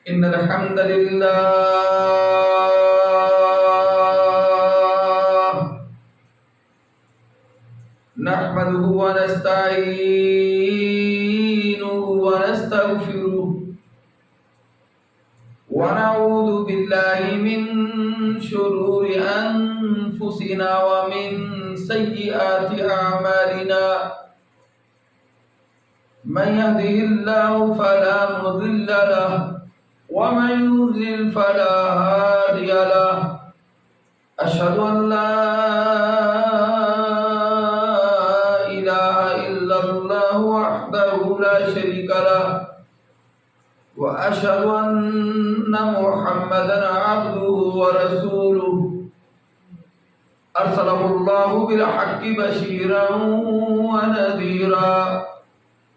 إن الحمد لله نحمده ونستعينه ونستغفره ونعوذ بالله من شرور أنفسنا ومن سيئات أعمالنا من يهده الله فلا مضل له ومن يضلل فلا هادي له أشهد أن لا إله إلا الله وحده لا شريك له وأشهد أن محمدا عبده ورسوله أرسله الله بالحق بشيرا ونذيرا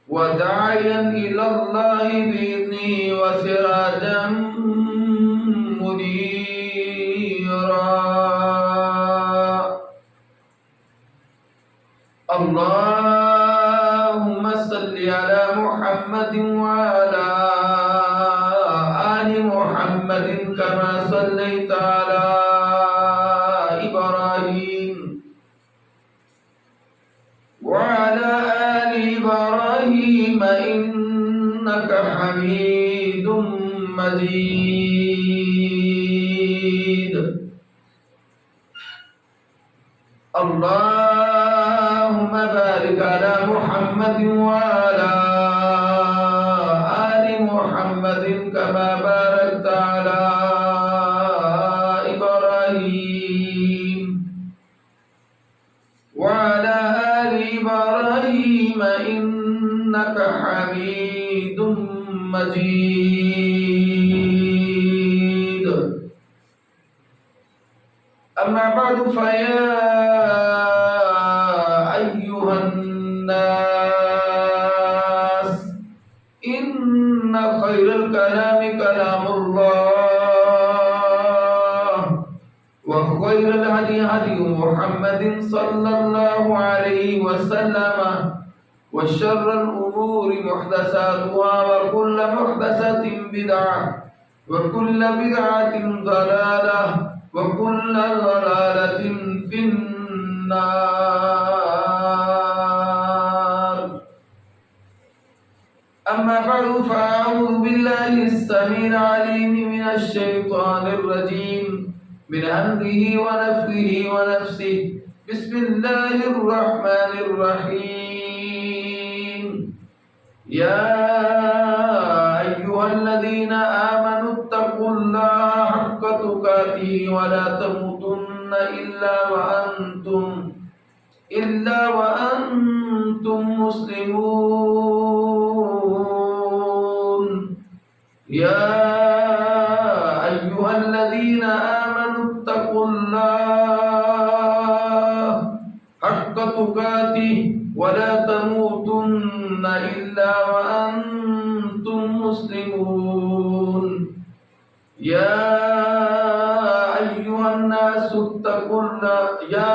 وداعيا إلى الله بإذنه وسراجا منيرا اللهم صل على محمد وعلى آل محمد كما صليت على إبراهيم وعلى آل إبراهيم إنك حميد مجيد اللهم بارك على محمد وعلى آل محمد كما باركت على إبراهيم وعلى آل إبراهيم إنك حميد مجيد أما بعد فيا أيها الناس إن خير الكلام كلام الله وخير الهدي هدي محمد صلى الله عليه وسلم وشر الأمور محدثاتها وكل محدثة بدعة وكل بدعة ضلالة وكل ضلالة في النار أما بعد فأعوذ بالله السميع العليم من الشيطان الرجيم من همزه ونفخه ونفسه بسم الله الرحمن الرحيم يا أيها الذين آمنوا اتقوا الله حق تقاته ولا تموتن إلا وأنتم مسلمون يا أيها الذين آمنوا اتقوا الله حق تقاته ولا تموتن إلا وأنتم مسلمون يا أيها الناس اتقوا الله يا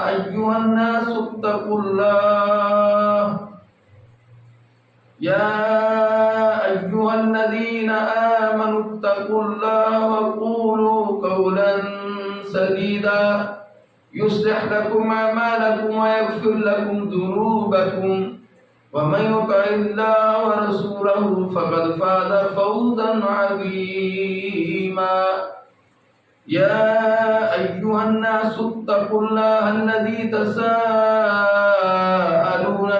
أيها الناس اتقوا الله يا أيها الذين آمنوا اتقوا الله وقولوا قولا سديدا يصلح لكم أعمالكم ويغفر لكم ذنوبكم ومن يطع الله ورسوله فقد فاز فوزا عظيما يا أيها الناس اتقوا الله الذي تساءلون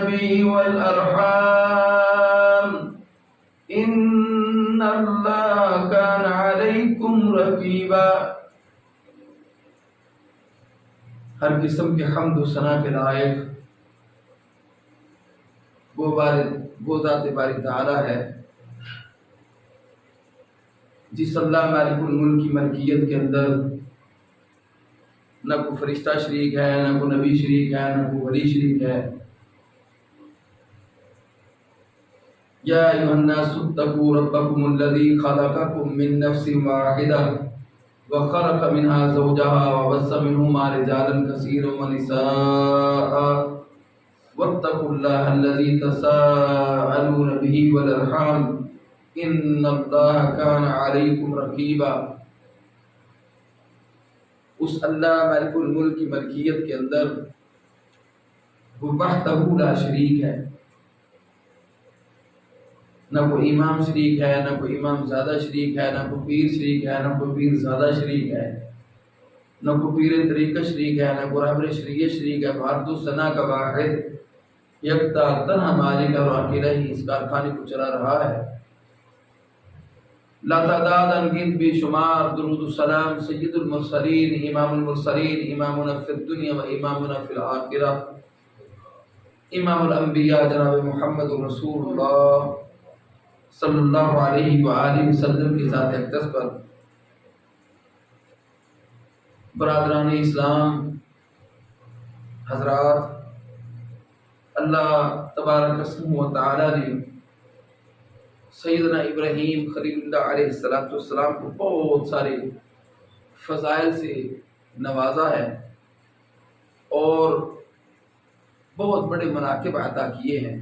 به والأرحام إن الله كان عليكم رقيبا ہر قسم کے حمد و ثنا کے لائق وہ ذات باری تعالی ہے جس اللہ مالک الملک کی ملکیت کے اندر نہ کوئی فرشتہ شریک ہے، نہ کوئی نبی شریک ہے، نہ کوئی ولی شریک ہے۔ یا ایھا الناس اتقوا ربکم الذی خلقکم من نفس واحدہ وخلق منها زوجها وبث منهما رجالا كثيرا ونساء واتقوا الله الذي تساءلون به والأرحام ان اللہ کان علیکم رقیبا، اس اللہ مالک الملک کی ملکیت کے اندر وہ وحدہ لا شریک ہے، نہ کوئی امام شریک ہے، نہ کوئی امام زیادہ شریک ہے، نہ کوئی پیر شریک ہے، نہ کوئی پیر زیادہ شریک ہے، نہ کوئی پیر طریقہ شریک ہے، نہ کوئی رہبر شریعت شریک ہے۔ بھارت و ثنا کا واحد یکتا تنہا مالک اور اکیلا ہی اس کارخانے کو چلا رہا ہے۔ لا تعداد انگنت بے شمار درود و سلام سید المرسلین، امام المرسلین، امامنا فی الدنیا و امامنا فی الآخرہ، امام الانبیاء جناب محمد رسول اللہ صلی اللہ علیہ وآلہ وسلم کی ذات اقدس پر۔ برادران اسلام، حضرات، اللہ تبارک اسمہ و تعالی نے سیدنا ابراہیم خلیل اللہ علیہ السلام کو بہت سارے فضائل سے نوازا ہے اور بہت بڑے مناقب عطا کیے ہیں،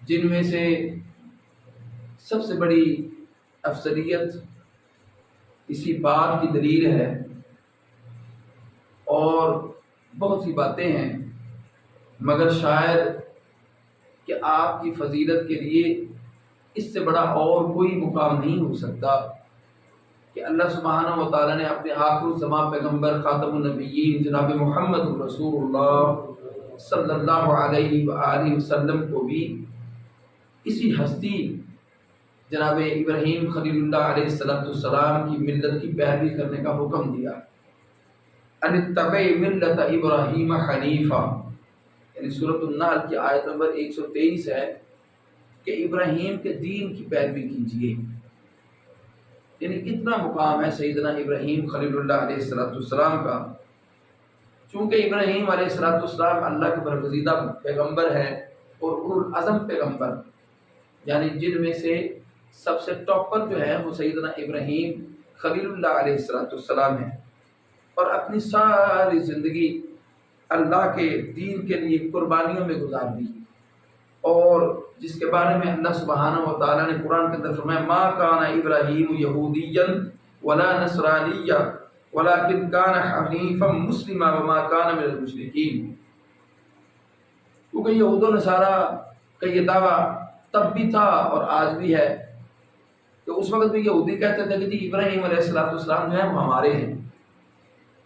جن میں سے سب سے بڑی افضلیت اسی بات کی دلیل ہے، اور بہت سی باتیں ہیں، مگر شاید کہ آپ کی فضیلت کے لیے اس سے بڑا اور کوئی مقام نہیں ہو سکتا کہ اللہ سبحانہ و تعالیٰ نے اپنے آخر الزمان پیغمبر خاتم النبیین جناب محمد رسول اللہ صلی اللہ علیہ وآلہ وسلم کو بھی اسی ہستی جناب ابراہیم خلیل اللہ علیہ السلام کی ملت کی پیروی کرنے کا حکم دیا۔ ان اتبع ملت ابراہیم حنیفا، یعنی سورۃ النحل کی آیت نمبر 123 ہے کہ ابراہیم کے دین کی پیروی کیجیے۔ یعنی اتنا مقام ہے سیدنا ابراہیم خلیل اللہ علیہ السلام کا، چونکہ ابراہیم علیہ السلام اللہ کے برگزیدہ پیغمبر ہے اور اولو العزم پیغمبر، یعنی جن میں سے سب سے ٹاپ پر جو ہے وہ سیدنا ابراہیم خلیل اللہ علیہ السلام ہے، اور اپنی ساری زندگی اللہ کے دین کے لیے قربانیوں میں گزار دی، اور جس کے بارے میں اللہ سبحانہ و تعالیٰ نے قرآن کے اندر فرمایا ما کان ابراہیم یہودیا ولا نصرانیا ولکن کان حنیفا مسلما وما کان من المشرکین، کیونکہ یہود و نصارہ کا یہ دعویٰ تب بھی تھا اور آج بھی ہے کہ اس وقت بھی یہودی کہتے تھے کہ جی ابراہیم علیہ السلام جو ہے وہ ہمارے ہیں،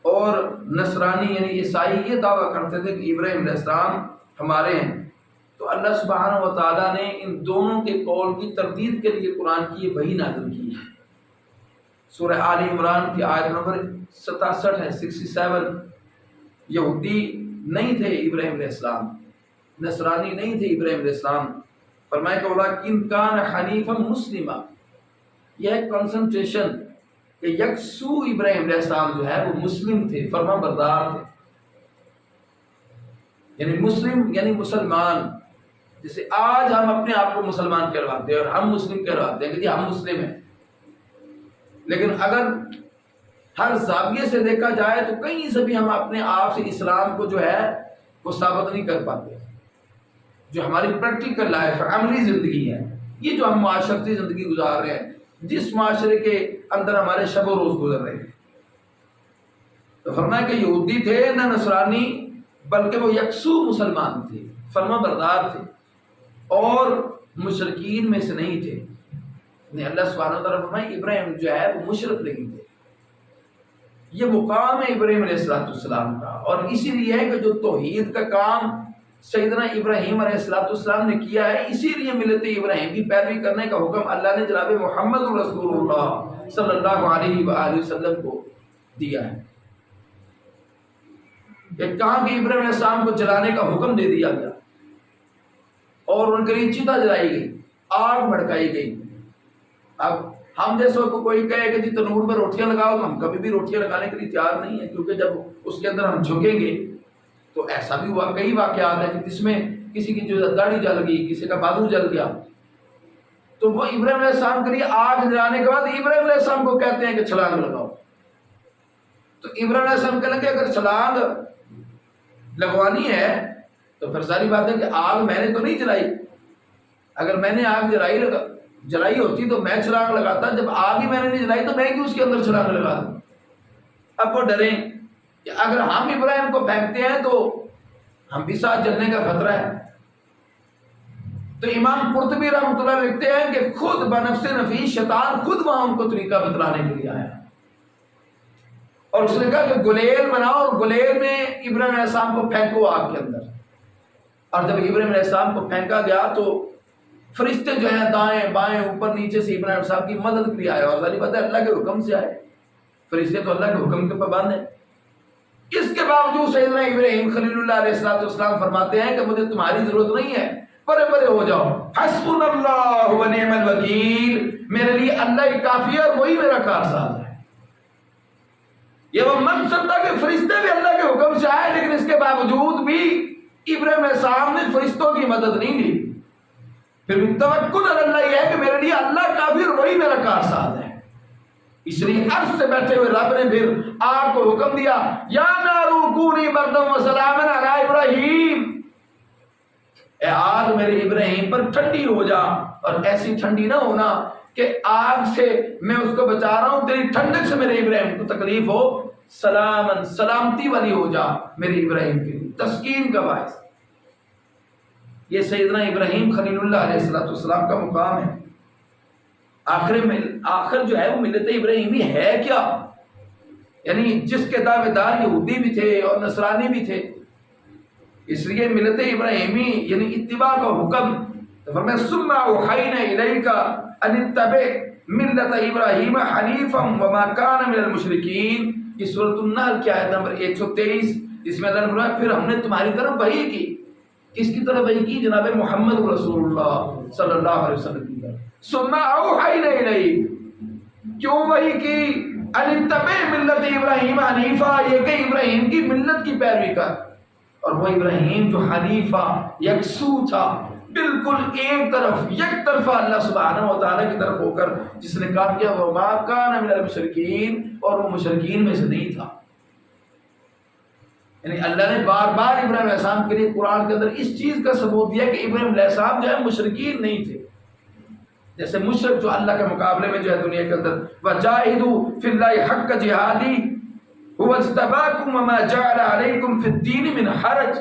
اور نصرانی یعنی عیسائی یہ دعویٰ کرتے تھے کہ ابراہیم علیہ السلام ہمارے ہیں۔ تو اللہ سبحانہ و تعالیٰ نے ان دونوں کے قول کی تردید کے لیے قرآن کی یہ وحی نازل کی ہے۔ سورہ آل عمران کی آیت نمبر 67 ہے، 67۔ یہودی نہیں تھے ابراہیم علیہ السلام، نصرانی نہیں تھے ابراہیم علیہ السلام، فرمایا کہ وَلَٰكِن كَانَ حَنِيفًا مُسْلِمًا، یہ ہے کنسنٹریشن کہ یکسو ابراہیم علیہ السلام جو ہے وہ مسلم تھے، فرما بردار تھے، یعنی مسلم یعنی مسلمان، جیسے آج ہم اپنے آپ کو مسلمان کہلواتے ہیں اور ہم مسلم کہلواتے ہیں کہ جی ہم مسلم ہیں، لیکن اگر ہر زاویے سے دیکھا جائے تو کہیں سے بھی ہم اپنے آپ سے اسلام کو جو ہے وہ ثابت نہیں کر پاتے۔ جو ہماری پریکٹیکل لائف ہے، عملی زندگی ہے، یہ جو ہم معاشرتی زندگی گزار رہے ہیں، جس معاشرے کے اندر ہمارے شب و روز گزر رہے ہیں، تو فرمایا کہ یہودی تھے نہ نصرانی، بلکہ وہ یکسو مسلمان تھے، فرما بردار تھے، اور مشرکین میں سے نہیں تھے۔ یعنی اللہ سبحانہ و تعالیٰ فرمائے ابراہیم جو ہے وہ مشرک نہیں تھے۔ یہ مقام ہے ابراہیم علیہ السلام کا، اور اسی لیے ہے کہ جو توحید کا کام سیدنا ابراہیم علیہ السلام نے کیا ہے، اسی لیے ملت ابراہیم کی پیروی کرنے کا حکم اللہ نے جناب محمد رسول اللہ صلی اللہ علیہ وآلہ وسلم کو دیا ہے۔ کہ کہاں کہ ابراہیم علیہ السلام کو جلانے کا حکم دے دیا گیا، اور ان کے لیے چتا جلائی گئی، آگ بھڑکائی گئی۔ اب ہم جیسوں کو کوئی کہے کہ جی تنور میں روٹیاں لگاؤ، تو ہم کبھی بھی روٹیاں لگانے کے لیے تیار نہیں ہیں، کیونکہ جب اس کے اندر ہم جھکیں گے تو ایسا بھی ہوا، کئی واقعات ہیں کہ جس میں کسی کی جو داڑھی جل گئی، کسی کا بازو جل گیا، تو وہ ابراہیم علیہ السلام کے لیے آگ جلانے کے بعد ابراہیم علیہ السلام کو کہتے ہیں کہ چھلانگ لگاؤ، تو ابراہیم علیہ السلام کہنے کہ اگر چھلانگ لگوانی ہے تو پھر ساری بات ہے کہ آگ میں نے تو نہیں جلائی، اگر میں نے آگ جلائی ہوتی تو میں چھلانگ لگاتا، جب آگ ہی میں نے نہیں جلائی تو میں کیوں اس کے اندر چھلانگ لگا دوں؟ اب وہ ڈریں کہ اگر ہم ابراہیم کو پھینکتے ہیں تو ہم بھی ساتھ جلنے کا خطرہ ہے۔ تو امام قرطبی رحمۃ اللہ لکھتے ہیں کہ خود بنفس نفیس شیطان خود وہاں ان کو طریقہ بتلانے کے لیے آیا، اور اس نے کہا کہ گلیل بناؤ اور گلیل میں ابراہیم علیہ السلام کو پھینکو آگ کے اندر۔ اور جب ابراہیم علیہ السلام کو پھینکا گیا تو فرشتے جو ہیں دائیں بائیں اوپر نیچے سے ابراہیم علیہ السلام کی مدد کے لیے آئے، اور ظاہر بات ہے اللہ کے حکم سے آئے، فرشتے تو اللہ کے حکم کے پابند ہیں۔ اس کے باوجود سیدنا ابراہیم خلیل اللہ علیہ السلام فرماتے ہیں کہ مجھے تمہاری ضرورت نہیں ہے، پرے پرے ہو جاؤ، حسبنا اللہ و نعم الوکیل، میرے لیے اللہ ہی کافی ہے اور وہی میرا کارساز ہے۔ یہ وہ مقصد تھا کہ فرشتے بھی اللہ کے حکم سے آئے، لیکن اس کے باوجود بھی ابراہیم علیہ السلام نے فرشتوں کی مدد نہیں لی۔ پھر بھی توکل اللہ یہ ہے کہ میرے لیے اللہ کافی اور وہی میرا کارساز ہے۔ اس لیے عرش سے بیٹھے ہوئے رب نے پھر آگ کو حکم دیا، یا نار کونی بردم و سلاما علی ابراہیم، اے آگ میرے ابراہیم پر ٹھنڈی ہو جا، اور ایسی ٹھنڈی نہ ہونا کہ آگ سے میں اس کو بچا رہا ہوں، تیری ٹھنڈک سے میرے ابراہیم کو تکلیف ہو، سلامن سلامتی والی ہو جا میرے ابراہیم کے لیے، تسکین کا باعث۔ یہ سیدنا ابراہیم خلیل اللہ علیہ السلام کا مقام ہے۔ آخر جو ہے وہ ملت ابراہیمی ہے کیا؟ یعنی جس کے دعوے دار یہودی بھی تھے اور نصرانی بھی تھے، اس لیے ملت ابراہیمی یعنی اتباع کا حکم، تو فرمایا ثم اوحینا الیک ان اتبع ملت ابراہیم حنیفا وما کان من المشرکین، یہ سورۃ النحل کی آیت نمبر 123، جس میں اللہ نے فرمایا پھر ہم نے تمہاری طرف وحی کی۔ کس کی طرف وحی کی؟ جناب محمد رسول اللہ صلی اللہ علیہ وسلم کی طرف۔ ثم اوحینا الیک، کیوں وحی کی؟ ان اتبع ملت ابراہیم حنیفا، یہ کہ ابراہیم کی ملت کی پیروی کر، اور وہ ابراہیم جو حنیفہ یکسو تھا، بالکل ایک طرف یک طرفہ اللہ سبحانہ و تعالیٰ کی طرف ہو کر جس نے کام کیا، وما کان من المشرکین، اور وہ مشرکین میں سے نہیں تھا۔ یعنی اللہ نے بار بار ابراہیم علیہ السلام کے لیے قرآن کے اندر اس چیز کا ثبوت دیا کہ ابراہیم علیہ السلام جو ہے مشرکین نہیں تھے۔ جیسے مشرک جو اللہ کے مقابلے میں جو ہے دنیا کے اندر وَجَاهِدُوا فِي اللَّهِ حَقَّ جِهَادِهِ هُوَ اجْتَبَاكُمْ وَمَا جَعَلَ عَلَيْكُمْ فِي الدِّينِ مِنْ حَرَجٍ،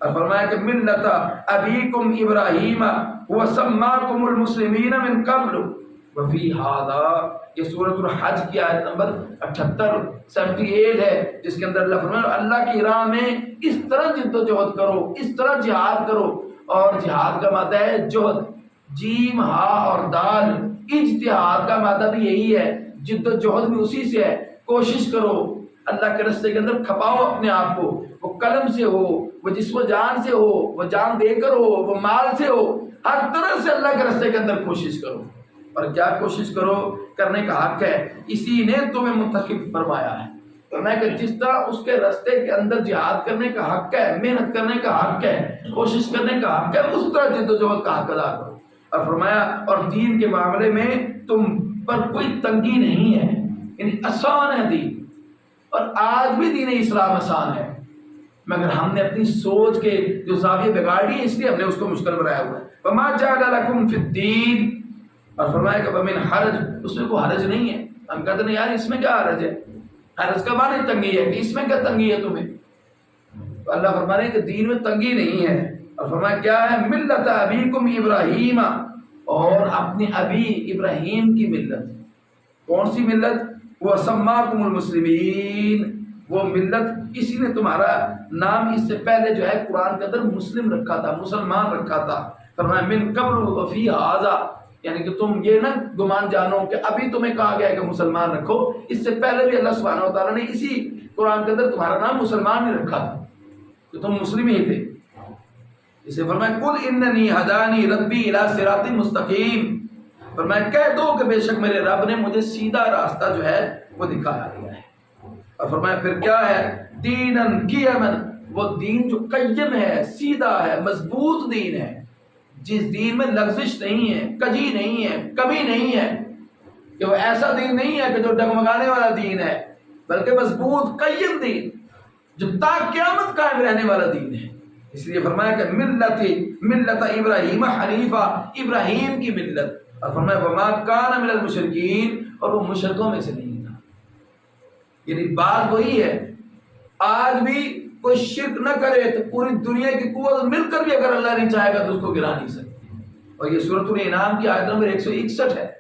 اور فرمایا کہ ملت ابیکم ابراہیم هُوَ سَمَّاكُمُ الْمُسْلِمِينَ مِنْ قَبْلُ وَفِي هَذَا، یہ سورۃ الحج کی آیت نمبر 78 ہے، جس کے اندر اللہ فرمایا اللہ کی راہ میں اس طرح جد و جہد کرو، اس طرح جہاد کرو، اور جہاد کا مادہ ہے جہد، جیم ہا اور دال، اجتہاد کا مادہ بھی یہی ہے، جد و جہد بھی اسی سے ہے، کوشش کرو اللہ کے راستے کے اندر، کھپاؤ اپنے آپ کو، وہ قلم سے ہو، وہ جسم و جان سے ہو، وہ جان دے کر ہو، وہ مال سے ہو، ہر طرح سے اللہ کے راستے کے اندر کوشش کرو۔ اور کیا کوشش کرو کرنے کا حق ہے؟ اسی نے تمہیں منتخب فرمایا ہے، فرمایا کہ جس طرح اس کے راستے کے اندر جہاد کرنے کا حق ہے، محنت کرنے کا حق ہے، کوشش کرنے کا حق ہے، اس طرح جد و جہد کا حق ادا کرو۔ اور فرمایا اور دین کے معاملے میں تم پر کوئی تنگی نہیں ہے، یعنی آسان ہے دین، اور آج بھی دین اسلام آسان ہے، مگر ہم نے اپنی سوچ کے جو زاویہ بگاڑ لی، اس لیے ہم نے اس کو مشکل بنایا ہوا ہے۔ وما جعل لکم فی الدین، اور فرمایا کہ ومن حرج، اس میں کوئی حرج نہیں ہے۔ ہم کہتے ہیں یار اس میں کیا حرج ہے؟ حرج کا معنی تنگی ہے، کہ اس میں کیا تنگی ہے تمہیں؟ تو اللہ فرما رہے ہیں کہ دین میں تنگی نہیں ہے، اور فرمایا کیا ہے؟ ملت ابیکم ابراہیم، اور اپنے ابی ابراہیم کی ملت۔ کون سی ملت؟ وہ سماکم المسلمین، وہ ملت اسی نے تمہارا نام اس سے پہلے جو ہے قرآن کے اندر مسلم رکھا تھا، مسلمان رکھا تھا۔ فرمایا من قبل وفی ھذا، یعنی کہ تم یہ نہ گمان جانو کہ ابھی تمہیں کہا گیا ہے کہ مسلمان رکھو، اس سے پہلے بھی اللہ سبحانہ و تعالیٰ نے اسی قرآن کے اندر تمہارا نام مسلمان ہی رکھا تھا، تو تم مسلم ہی تھے۔ اسے فرمایا قل اننی ہدانی ربی الی صراط مستقیم، فرمایا کہہ دو کہ بے شک میرے رب نے مجھے سیدھا راستہ جو ہے وہ دکھایا گیا ہے۔ اور فرمایا پھر کیا ہے؟ دینن قیمن، وہ دین جو قیم ہے، سیدھا ہے، مضبوط دین ہے، جس دین میں لغزش نہیں ہے، کجی نہیں ہے، کمی نہیں ہے، کہ وہ ایسا دین نہیں ہے کہ جو ڈگمگانے والا دین ہے، بلکہ مضبوط قیم دین جو تا قیامت قائم رہنے والا دین ہے۔ اس لیے فرمایا کہ ملت ابراہیم حنیفہ، ابراہیم کی ملت، اور فرمایا وما کان من المشرکین، اور وہ مشرکوں میں سے نہیں تھا۔ یعنی بات وہی ہے، آج بھی کوئی شرک نہ کرے تو پوری دنیا کی قوت مل کر بھی اگر اللہ نہیں چاہے گا تو اس کو گرا نہیں سکتی۔ اور یہ سورۃ الانعام کی آیت نمبر 161 ہے۔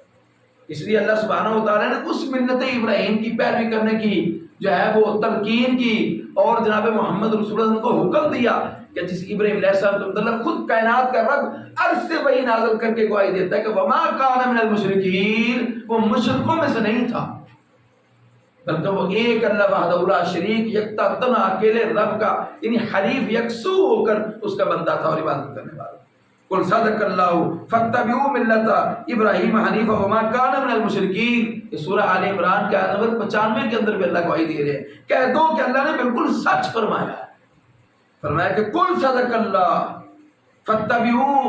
اس لیے اللہ سبحانہ و تعالیٰ نے اس ملت ابراہیم کی پیروی کرنے کی جو ہے وہ تلقین کی، اور جناب محمد رسول اللہ کو حکم دیا کہ جس ابراہیم علیہ السلام کے متعلق خود کائنات کا رب عرش سے وحی نازل کر کے گواہی دیتا ہے کہ وما کان من المشرکین، وہ مشرکوں میں سے نہیں تھا، بلکہ وہ ایک اللہ وحدہ لا شریک، یکتا تنہا اکیلے رب کا یعنی حریف یکسو ہو کر اس کا بندہ تھا اور عبادت کرنے والا۔ قل صدق اللہ فاتبعوا ملت ابراہیم حنیفا وما کان من المشرکین، یہ سورہ آل عمران کے آیت نمبر 95 کے اندر بھی اللہ گواہی دے رہے ہیں۔ کہہ دو کہ اللہ نے بالکل سچ فرمایا ہے، فرمایا کہ قل صدق اللہ فاتبعوا،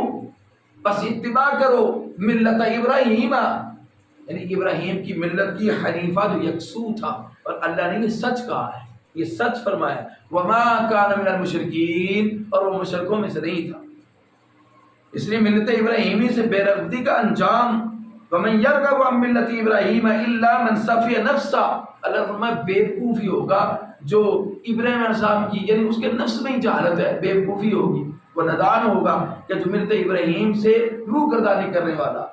بس اتباع کرو، ملت ابراہیم، یعنی ابراہیم کی ملت کی، حنیفہ جو یکسو تھا، اور اللہ نے یہ سچ کہا ہے، یہ سچ فرمایا، وما کان من المشرکین، اور وہ مشرکوں میں سے نہیں تھا۔ اس لیے ملت ابراہیمی سے بے رغبتی کا انجام، ومن یرغب عن ملت ابراہیم الا من صفی نفسا، اللہ فرمایا بیوقوفی ہوگا جو ابراہیم علیہ السلام کی یعنی اس کے نفس میں ہی جہالت ہے، بیوقوفی ہوگی، وہ ندان ہوگا کہ جو ملت ابراہیم سے روح گردانی کرنے والا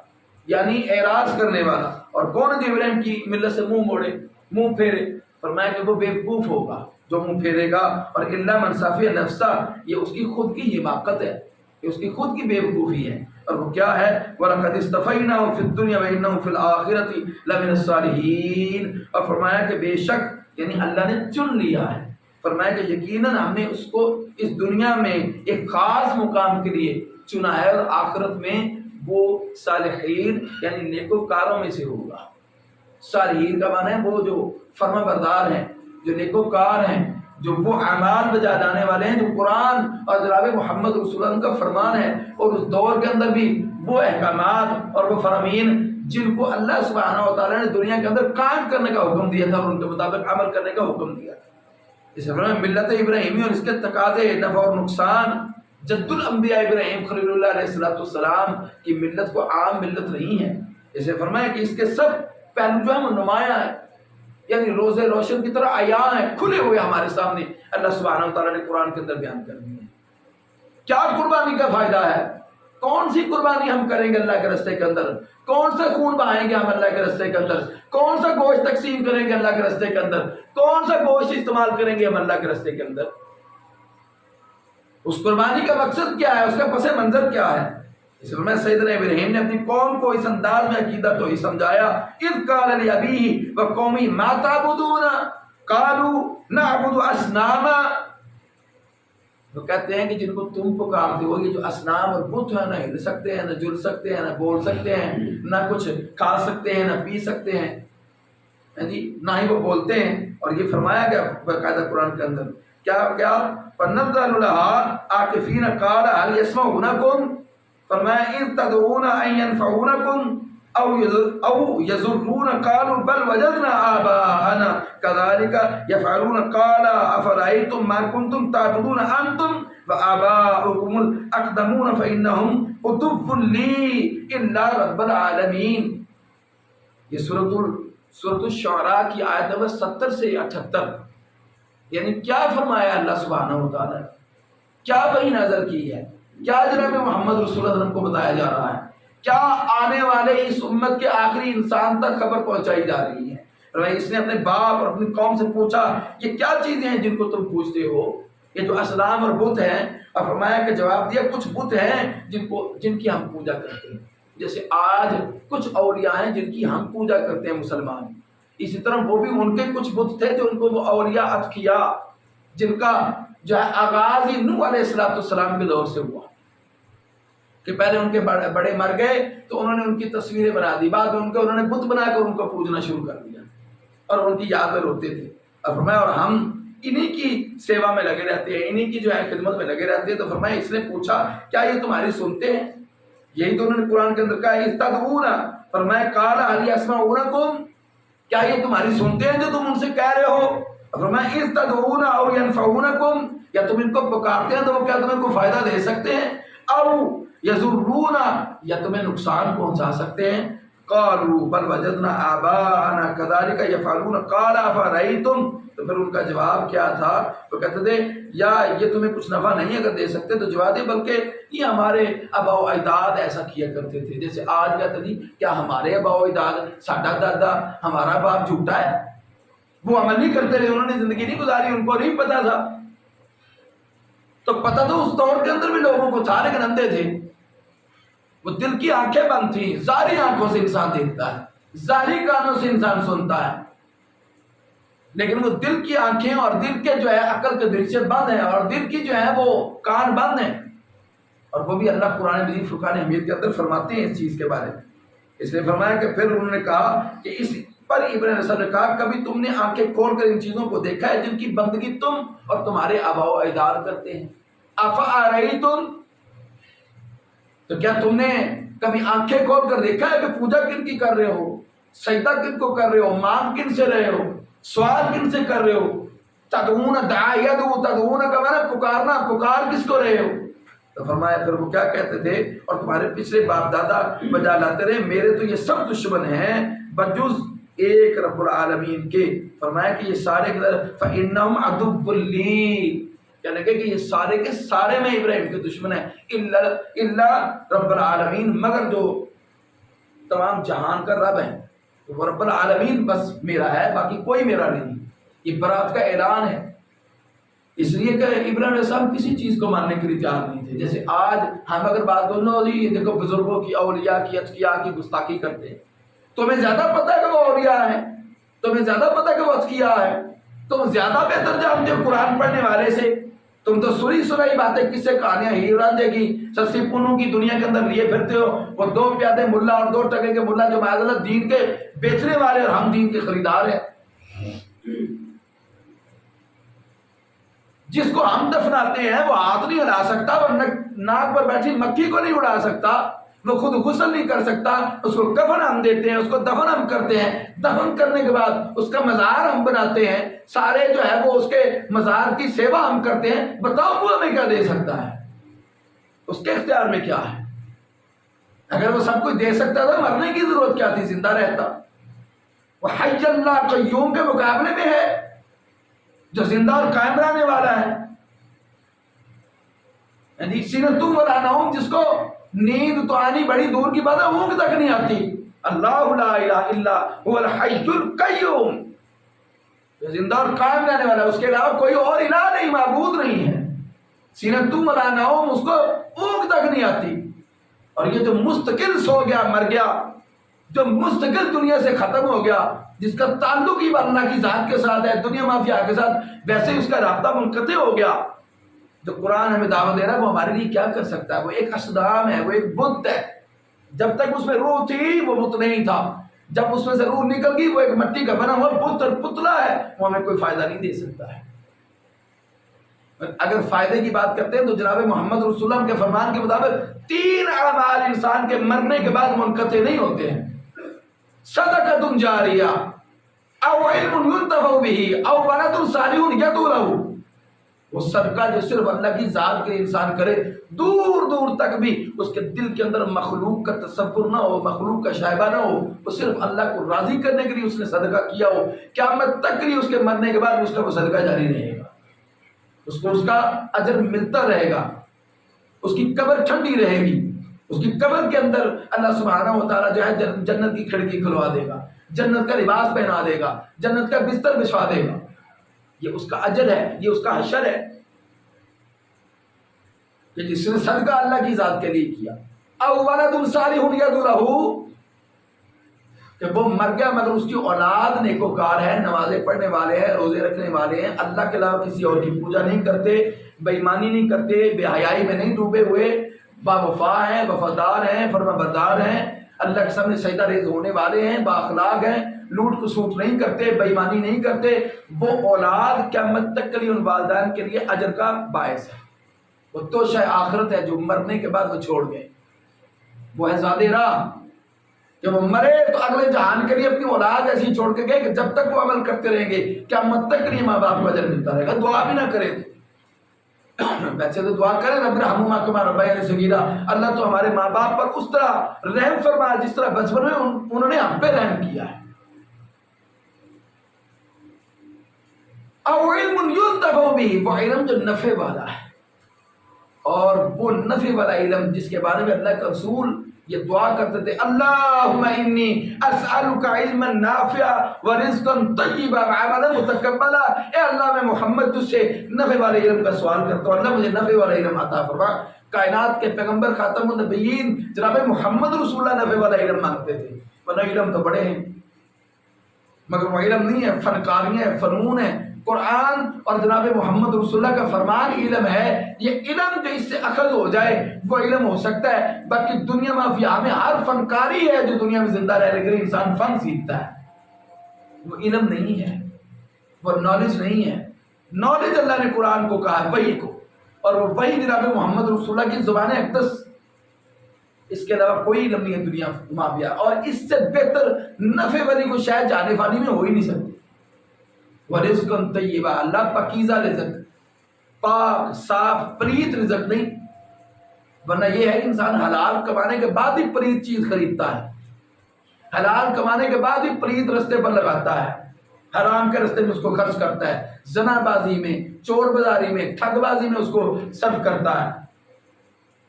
یعنی اعراض کرنے والا، اور کون جو ابراہیم کی ملت سے منہ موڑے، منہ پھیرے، فرمایا کہ وہ بیوقوف ہوگا جو منہ پھیرے گا، اور الا من صفی نفسا، یہ اس کی خود کی حماقت ہے، یہ اس کی خود کی بیوقوفی ہے، اور وہ کیا ہے، وَلَقَدِ اسْتَفَيْنَاهُ فِي الدُّنْيَا وَإِنَّهُ فِي الْآخِرَةِ لَمِنَ الصَّالِحِينَ، اور فرمایا کہ بے شک یعنی اللہ نے چن لیا ہے، فرمایا کہ یقیناً ہم نے اس کو اس دنیا میں ایک خاص مقام کے لیے چنا ہے، اور آخرت میں وہ صالحین یعنی نیکوکاروں میں سے ہوگا۔ صالحین کا معنی ہے وہ جو فرما بردار ہیں، جو نیکوکار ہیں، جو وہ اعمال بجا لانے والے ہیں، جو قرآن اور جناب محمد رسول اللہ کا فرمان ہے، اور اس دور کے اندر بھی وہ احکامات اور وہ فرامین جن کو اللہ سبحانہ و تعالیٰ نے دنیا کے اندر قائم کرنے کا حکم دیا تھا اور ان کے مطابق عمل کرنے کا حکم دیا تھا۔ اس میں ملت ابراہیمی اور اس کے تقاضے، نفع اور نقصان، جد الانبیاء ابراہیم خلیل اللہ علیہ السلام کی ملت کو عام ملت نہیں ہے۔ اسے فرمایا کہ اس کے سب پہلو جو ہے وہ نمایاں ہے، یعنی روزے روشن کی طرح عیاں ہیں، کھلے ہوئے ہمارے سامنے، اللہ سبحانہ و تعالیٰ نے قرآن کے اندر بیان کر دی ہے۔ کیا قربانی کا فائدہ ہے؟ کون سی قربانی ہم کریں گے اللہ کے راستے کے اندر؟ کون سا خون بہائیں گے ہم اللہ کے راستے کے اندر؟ کون سا گوشت تقسیم کریں گے اللہ کے راستے کے اندر؟ کون سا گوشت استعمال کریں گے ہم اللہ کے راستے کے اندر؟ اس قربانی کا مقصد کیا ہے؟ اس کا پس منظر کیا ہے؟ اس میں سیدنا ابراہیم نے اپنی قوم کو اس انداز میں عقیدہ تو ہی سمجھایا، اذ قال لأبیہ وقومہ ما تعبدون قالوا نعبد اصناما، وہ کہتے ہیں کہ جن کو تم پکارتے ہو یہ جو اصنام اور بت ہیں، نہ ہل سکتے ہیں، نہ جل سکتے ہیں، نہ بول سکتے ہیں، نہ کچھ کھا سکتے ہیں، نہ پی سکتے ہیں، نہ ہی وہ بولتے ہیں۔ اور یہ فرمایا گیا باقاعدہ قرآن کے اندر کیا فَنَظَّلُ لَهَا عَاكِفِينَ قَالَ هَلْ يَسْمَعُونَكُمْ، فرمایا اِذْ تَدْعُونَ أَن يَنفَعُونَكُمْ أَوْ يَضُرُّونَ قَالُوا بَلْ وَجَدْنَا آبَاءَنَا كَذَلِكَ يَفْعَلُونَ قَالَ أَفَرَأَيْتُم مَّا كُنتُمْ تَعْبُدُونَ أَنتُمْ وَآبَاؤُكُمُ الْأَقْدَمُونَ فَإِنَّهُمْ عُدُوٌّ لِّي إِلَّا رَبَّ الْعَالَمِينَ۔ یہ سورۃ الشعراء کی آیت نمبر 70 سے 78، یعنی کیا فرمایا اللہ سبحانہ و تعالیٰ نے، کیا وحی نازل کی ہے، کیا جناب محمد رسول اللہ کو بتایا جا رہا ہے، کیا آنے والے اس امت کے آخری انسان تک خبر پہنچائی جا رہی ہے۔ اس نے اپنے باپ اور اپنی قوم سے پوچھا یہ کیا چیزیں ہیں جن کو تم پوچھتے ہو، یہ جو اسلام اور بت ہیں، اور فرمایا کہ جواب دیا کچھ بت ہیں جن کی ہم پوجا کرتے ہیں، جیسے آج کچھ اولیاء ہیں جن کی ہم پوجا کرتے ہیں مسلمان، اسی طرح وہ بھی ان کے کچھ بت تھے جو ان کو وہ اولیاء اتقیاء جن کا جو ہے آغاز ہی نوح علیہ السلام کے دور سے ہوا، کہ پہلے ان کے بڑے مر گئے تو انہوں نے ان کی تصویریں بنا دی، بعد میں انہوں نے بت بنا کر ان کو پوجنا شروع کر دیا اور ان کی یاد میں روتے تھے۔ اور فرمایا اور ہم انہی کی سیوا میں لگے رہتے ہیں، انہی کی جو ہے خدمت میں لگے رہتے ہیں۔ تو فرمایا اس نے پوچھا کیا یہ تمہاری سنتے ہیں؟ یہی تو انہوں نے قرآن کے اندر کہا استدعون، فرمایا قال هل يسمعونكم، کیا یہ تمہاری سنتے ہیں جو تم ان سے کہہ رہے ہو؟ فرمایا استدعون او ينفعونكم، یا تم ان کو پکارتے ہیں تو وہ کیا تمہیں کوئی فائدہ دے سکتے ہیں؟ او یضرونا، یا تمہیں نقصان پہنچا سکتے ہیں؟ قالوا بل وجدنا آباءنا كذلك يفعلون قال افرأيتم، تو پھر ان کا جواب کیا تھا؟ وہ کہتے تھے یا یہ تمہیں کچھ نفع نہیں اگر دے سکتے تو جواب دے، بلکہ یہ ہمارے آباء و اجداد ایسا کیا کرتے تھے۔ جیسے آج کہتے تھے کیا ہمارے آباء و اجداد، ساڈا دادا ہمارا باپ جھوٹا ہے، وہ عمل نہیں کرتے رہے، انہوں نے زندگی نہیں گزاری، ان کو نہیں پتا تھا۔ تو پتہ تو اس دور کے اندر بھی لوگوں کو تھا، لیکن اندھے تھے، وہ دل کی آنکھیں بند تھیں۔ ظاہری آنکھوں سے انسان دیکھتا ہے، ظاہری کانوں سے انسان سنتا ہے، لیکن وہ دل کی آنکھیں اور دل کے جو ہے عقل کے دل سے بند ہیں، اور دل کی جو ہے وہ کان بند ہیں۔ اور وہ بھی اللہ قرآن مجید فرقان حمید کے اندر فرماتے ہیں اس چیز کے بارے میں۔ اس نے فرمایا کہ پھر انہوں نے کہا کہ اس پر ابراہیم علیہ السلام نے کہا کبھی تم نے آنکھیں کھول کر ان چیزوں کو دیکھا ہے جن کی بندگی تم اور تمہارے آباء و اجداد کرتے ہیں؟ افأرأیتم، تو کیا تم نے کبھی آنکھیں کھول کر دیکھا ہے کہ پوجا کن کی کر رہے ہو، سجدہ کن کو کر رہے ہو، مانگ کن سے رہے ہو، سوال کن سے کر رہے ہو؟ تدعون داعی یدعو، تدعون کا معنی پکارنا، پکار کس کو رہے ہو؟ تو فرمایا پھر وہ کیا کہتے تھے، اور تمہارے پچھلے باپ دادا بجا لاتے رہے، میرے تو یہ سب دشمن ہیں بجز ایک رب العالمین کے۔ فرمایا کہ یہ سارے فإنہم عدو لی، کہنے کہ یہ سارے کے سارے میں ابراہیم کے دشمن ہیں، الا رب العالمین، مگر جو تمام جہان کا رب ہے، تو وہ رب العالمین بس میرا ہے، باقی کوئی میرا نہیں۔ یہ برات کا اعلان ہے، اس لیے کہ ابراہیم علیہ السلام کسی چیز کو ماننے کے لیے تیار نہیں تھے۔ جیسے آج ہم اگر بات کرو جی دیکھو بزرگوں کی، اولیاء کی، اتقیاء کی گستاخی کرتے ہیں، تمہیں زیادہ پتہ ہے کہ وہ اولیاء ہیں، تمہیں زیادہ پتہ ہے کہ وہ اتقیاء ہیں، تم زیادہ بہتر جانتے ہو قرآن پڑھنے والے سے۔ تم تو سنی سنائی باتیں، کس سے کہانیاں ہیر رانجھے کی، سسی پونوں کی دنیا کے اندر لیے پھرتے ہو۔ وہ دو پیادے ملا اور دو ٹکے کے ملا جو معاذ اللہ دین کے بیچنے والے اور ہم دین کے خریدار ہیں۔ جس کو ہم دفناتے ہیں وہ ہاتھ نہیں ہلا سکتا، وہ ناک پر بیٹھی مکھی کو نہیں اڑا سکتا، وہ خود غسل نہیں کر سکتا، اس کو کفن ہم دیتے ہیں، اس کو دفن ہم کرتے ہیں، دفن کرنے کے بعد اس کا مزار ہم بناتے ہیں، سارے جو ہے وہ اس کے مزار کی سیوا ہم کرتے ہیں۔ بتاؤ وہ ہمیں کیا دے سکتا ہے؟ اس کے اختیار میں کیا ہے؟ اگر وہ سب کچھ دے سکتا تھا مرنے کی ضرورت کیا تھی، زندہ رہتا۔ وہ حی اللہ قیوم کے مقابلے میں ہے جو زندہ اور قائم رہنے والا ہے، یعنی سینۃ ولا نوم، جس کو نیند تو آنی بڑی دور کی بات ہے، اونگ تک نہیں آتی۔ اللہ لا الہ الا هو الحی القیوم، جو زندہ اور قائم رہنے والا ہے، اس کے علاوہ کوئی اور الہ نہیں، معبود نہیں ہے۔ سینۃ ولا نوم، اس کو اونگ تک نہیں آتی۔ اور یہ جو مستقل سو گیا، مر گیا، جو مستقل دنیا سے ختم ہو گیا، جس کا تعلق ہی اللہ کی ذات کے ساتھ ہے، دنیا مافیا کے ساتھ، ویسے اس کا رابطہ منقطع ہو گیا۔ جو قرآن ہمیں دعوت دے رہا ہے وہ ہمارے لیے کیا کر سکتا ہے؟ وہ ایک اصنام ہے، وہ ایک بت ہے۔ جب تک اس میں روح تھی وہ بت نہیں تھا، جب اس میں سے روح نکل گئی وہ ایک مٹی کا بنا ہوا بت اور پتلا ہے، وہ ہمیں کوئی فائدہ نہیں دے سکتا ہے۔ اگر فائدے کی بات کرتے ہیں تو جناب محمد رسول اللہ کے فرمان کے مطابق 3 اعمال انسان کے مرنے کے بعد منقطع نہیں ہوتے ہیں: صدقۃ جاریہ، او علم ينتفع به، او ولد صالح يدعو له۔ وہ صدقہ جو صرف اللہ کی ذات کے انسان کرے، دور دور تک بھی اس کے دل کے اندر مخلوق کا تصور نہ ہو، مخلوق کا شائبہ نہ ہو، وہ صرف اللہ کو راضی کرنے کے لیے اس نے صدقہ کیا ہو، قیامت تک کے لیے اس کے مرنے کے بعد اس کا وہ صدقہ جاری رہے گا، اس کو اس کا اجر ملتا رہے گا، اس کی قبر ٹھنڈی رہے گی، اس کی قبر کے اندر اللہ سبحانہ و تعالیٰ جو ہے جنت کی کھڑکی کھلوا دے گا، جنت کا لباس پہنا دے گا، جنت کا بستر بچھا دے گا۔ یہ اس کا اجر ہے، یہ اس کا حشر ہے کہ جس نے صدقہ اللہ کی ذات کے لیے کیا۔ او ولد صالح يدعو له، کہ وہ مر گیا مگر اس کی اولاد نیکوکار ہے، نمازیں پڑھنے والے ہیں، روزے رکھنے والے ہیں، اللہ کے علاوہ کسی اور کی پوجا نہیں کرتے، بے ایمانی نہیں کرتے، بے حیائی میں نہیں ڈوبے ہوئے، باوفا ہیں، وفادار ہیں، فرما بردار ہیں، اللہ کے سامنے سجدہ ریز ہونے والے ہیں، با اخلاق ہیں، لوٹ کسوٹ نہیں کرتے، بے ایمانی نہیں کرتے، وہ اولاد قیامت تک کے لیے ان والدین کے لیے اجر کا باعث ہے۔ وہ تو شے آخرت ہے جو مرنے کے بعد وہ چھوڑ گئے، وہ ہے زاد راہ۔ جب وہ مرے تو اگلے جہان کے لیے اپنی اولاد ایسی چھوڑ کے گئے کہ جب تک وہ عمل کرتے رہیں گے قیامت تک کے لیے ماں باپ کو اجر ملتا رہے گا، دعا بھی نہ کرے تو۔ ویسے تو دعا کریں رب ارحمہما کما ربیانی صغیرا، اللہ تو ہمارے ماں باپ پر اس طرح رحم فرما جس طرح بچپن میں انہوں نے ہم پہ رحم کیا ہے۔ او علم ينتفع به، وہ علم جو نفع والا ہے، اور وہ نفع والا علم جس کے بارے میں اللہ کا رسول یہ دعا کرتے تھے، اللہم انی اسألک علما نافعا ورزقا طیبا وعملا متقبلا، اے اللہ میں محمد تجھ سے نفع والے علم کا سوال کرتا ہوں، اللہ مجھے نفع والا علم عطا فرما۔ کائنات کے پیغمبر خاتم النبیین جناب محمد رسول اللہ نفع والا علم مانگتے تھے، ورنہ علم تو بڑے ہیں مگر وہ علم نہیں ہے، فنکاریاں ہیں، فنون ہے۔ قرآن اور جناب محمد رسول اللہ کا فرمان علم ہے، یہ علم جو اس سے اخذ ہو جائے وہ علم ہو سکتا ہے۔ باقی دنیا مافیا میں ہر فنکاری ہے جو دنیا میں زندہ رہ لیکن انسان فن سیکھتا ہے، وہ علم نہیں ہے، وہ نالج نہیں ہے۔ نالج اللہ نے قرآن کو کہا ہے، وحی کو، اور وہ وحی جناب محمد رسول اللہ کی زبان اقدس، اس کے علاوہ کوئی علم نہیں ہے دنیا مافیا، اور اس سے بہتر نفع والی کو شاید جانے فانی میں ہو ہی نہیں سکتی۔ ورزق طیبا، اللہ پاکیزہ رزق، پاک صاف پلیت رزق نہیں، ورنہ یہ ہے انسان حلال کمانے کے بعد ہی پلیت چیز خریدتا ہے، حلال کمانے کے بعد ہی پلیت رستے پر لگاتا ہے، حرام کے رستے میں اس کو خرچ کرتا ہے، زنا بازی میں، چور بازاری میں، ٹھگ بازی میں اس کو صرف کرتا ہے۔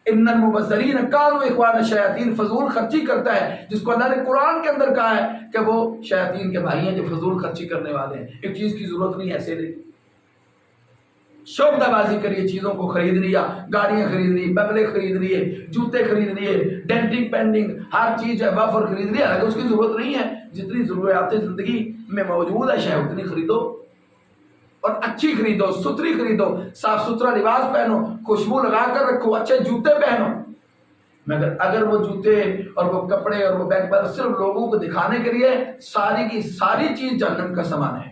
ان المبذرین کانوا اخوان الشیاطین، فضول خرچی کرتا ہے جس کو اللہ نے قرآن کے اندر کہا ہے کہ وہ شیاطین کے بھائی ہیں جو فضول خرچی کرنے والے ہیں، ایک چیز کی ضرورت نہیں ایسے نہیں، شوبدہ بازی کریے، چیزوں کو خرید لیا، گاڑیاں خرید لی، بنگلے خرید لیے، جوتے خرید لیے، ڈینٹنگ پینڈنگ ہر چیز ہے وافر خرید لیا، حالانکہ اس کی ضرورت نہیں ہے، جتنی ضروریات زندگی میں موجود ہے شاید اتنی خریدو، اور اچھی خریدو، ستھری خریدو، صاف ستھرا لباس پہنو، خوشبو لگا کر رکھو، اچھے جوتے پہنو۔ مگر اگر وہ جوتے اور وہ کپڑے اور وہ بیگ پر صرف لوگوں کو دکھانے کے لیے، ساری کی ساری چیز جہنم کا سامان ہے،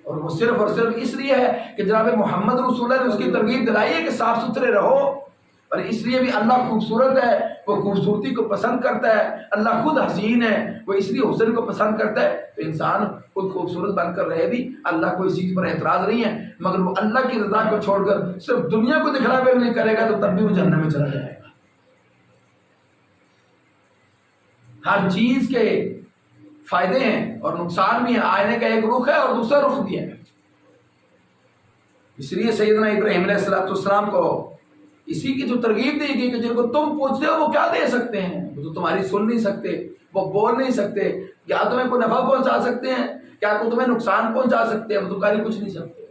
اور وہ صرف اور صرف اس لیے ہے کہ جناب محمد رسول اللہ نے اس کی ترغیب دلائی ہے کہ صاف ستھرے رہو، اور اس لیے بھی اللہ خوبصورت ہے، وہ خوبصورتی کو پسند کرتا ہے، اللہ خود حسین ہے، وہ اس لیے حسن کو پسند کرتا ہے، تو انسان خود خوبصورت بن کر رہے بھی اللہ کو اس چیز پر اعتراض نہیں ہے، مگر وہ اللہ کی رضا کو چھوڑ کر صرف دنیا کو دکھلاوے نہیں کرے گا تو تب بھی وہ جہنم میں چلا جائے گا۔ ہر چیز کے فائدے ہیں اور نقصان بھی ہیں، آئینے کا ایک رخ ہے اور دوسرا رخ بھی ہے، اس لیے سیدنا ابراہیم علیہ السلام کو اسی کی جو ترغیب دی گئی کہ جن کو تم پوچھتے ہو وہ کیا دے سکتے ہیں، وہ تو تمہاری سن نہیں سکتے، وہ بول نہیں سکتے، کیا تمہیں کوئی نفع پہنچا سکتے ہیں، کیا کوئی تمہیں نقصان پہنچا سکتے ہیں، وہ تمہاری کچھ نہیں سکتے۔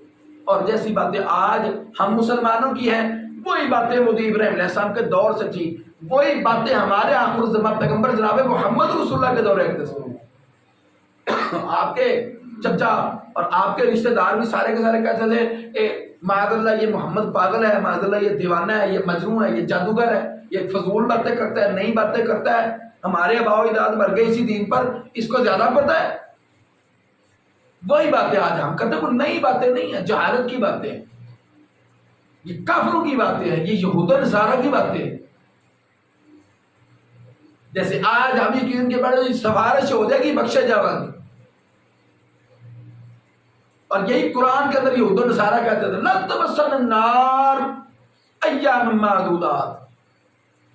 اور جیسی باتیں آج ہم مسلمانوں کی ہیں وہی باتیں مودی ابراہیم علیہ السلام کے دور سے تھی، وہی باتیں ہمارے آخر الزمان پیغمبر جناب محمد رسول اللہ کے دور اقدس میں۔ آپ کے چچا اور آپ کے رشتہ دار بھی سارے کے سارے کہتے تھے معاذ اللہ یہ محمد پاگل ہے، معاذ اللہ یہ دیوانہ ہے، یہ مجنون ہے، یہ جادوگر ہے، یہ فضول باتیں کرتا ہے، نئی باتیں کرتا ہے، ہمارے آباء و اجداد مر گئے اسی دین پر، اس کو زیادہ پتہ ہے۔ وہی باتیں آج ہم کرتے ہیں، کوئی نئی باتیں نہیں ہیں، جہالت کی باتیں ہیں، یہ کافروں کی باتیں ہیں، یہ یہود و نصارہ کی باتیں ہیں۔ جیسے آج ہم یقین کے بڑے سفارش ہو جائے گی بخشے جاؤ گی، اور یہی قرآن کے اندر یہود و نصارہ کہتے تھے لن تمسنا النار ایام معدودات،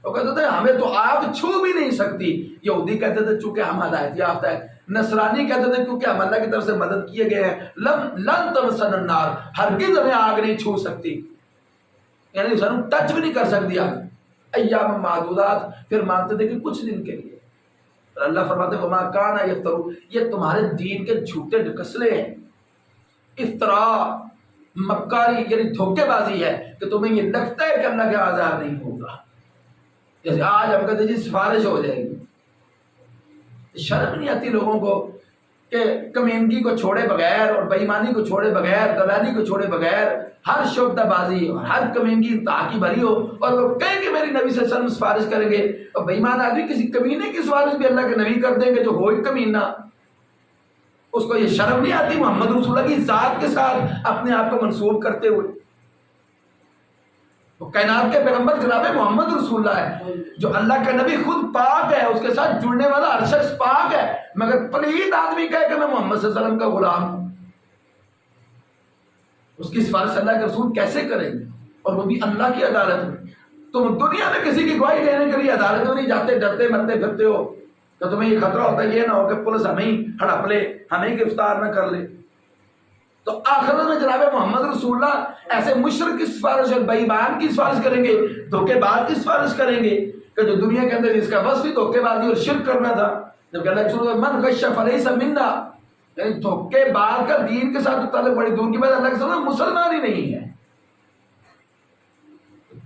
وہ کہتے تھے ہمیں تو آگ چھو بھی نہیں سکتی، یہودی کہتے تھے چونکہ ہم ہدایت یافتہ ہیں، نصرانی کہتے تھے کیونکہ ہم اللہ کی طرف سے مدد کیے گئے ہیں، لن تمسنا النار، ہرگز ہمیں آگ نہیں چھو سکتی، یعنی سنوں ٹچ بھی نہیں کر سکتی آگ، ایام معدودات، پھر مانتے تھے کہ کچھ دن کے لیے۔ اللہ فرماتے وما کان یفترون، یہ تمہارے دین کے جھوٹے ڈکسلے ہیں، افتراء مکاری یعنی دھوکے بازی ہے کہ تمہیں یہ لگتا ہے کہ اللہ کا عذاب نہیں ہوگا، جیسے آج ہم کہتے ہیں جی سفارش ہو جائے گی۔ شرم نہیں آتی لوگوں کو کہ کمینگی کو چھوڑے بغیر اور بے ایمانی کو چھوڑے بغیر، دلالی کو چھوڑے بغیر، ہر شعبہ بازی اور ہر کمینگی انتہا کی بھری ہو، اور وہ کہیں کہ میری نبی صلی اللہ علیہ وسلم سفارش کریں گے، اور بے ایمان آدمی کسی کمینے کی سفارش بھی اللہ کے نبی کر دیں گے جو ہو ہی کمینہ، اس کو یہ شرم نہیں آتی محمد رسول اللہ کی ذات کے ساتھ اپنے آپ کو منسوب کرتے ہوئے؟ وہ کائنات کے پیغمبر جناب محمد رسول اللہ ہے، جو اللہ کا نبی خود پاک ہے، اس کے ساتھ جڑنے والا ہر شخص پاک ہے، مگر پلید آدمی کہے کہ میں محمد صلی اللہ علیہ وسلم کا غلام ہوں۔ اس کی سفارش اللہ کے رسول کیسے کریں گے؟ اور وہ بھی اللہ کی عدالت میں. تم دنیا میں کسی کی گواہی دینے کے لیے عدالت میں نہیں جاتے، ڈرتے مرتے پھرتے ہو کہ تمہیں یہ خطرہ ہوتا ہے یہ نہ ہو کہ پولیس ہمیں ہی ہڑپ لے، ہمیں ہی گرفتار نہ کر لے. تو آخرت میں جناب محمد رسول اللہ ایسے مشرک کی سفارش اور بے ایمان کی سفارش کریں گے، دھوکے باز کی سفارش کریں گے کہ جو دنیا کے اندر جس کا وصف ہی دھوکے بازی اور شرک کرنا تھا. جب اللہ کے رسول من غش فلیس منا، یعنی دھوکے باز کا دین کے ساتھ تعلق بڑی دور کی بات، اللہ کے رسول مسلمان ہی نہیں ہے،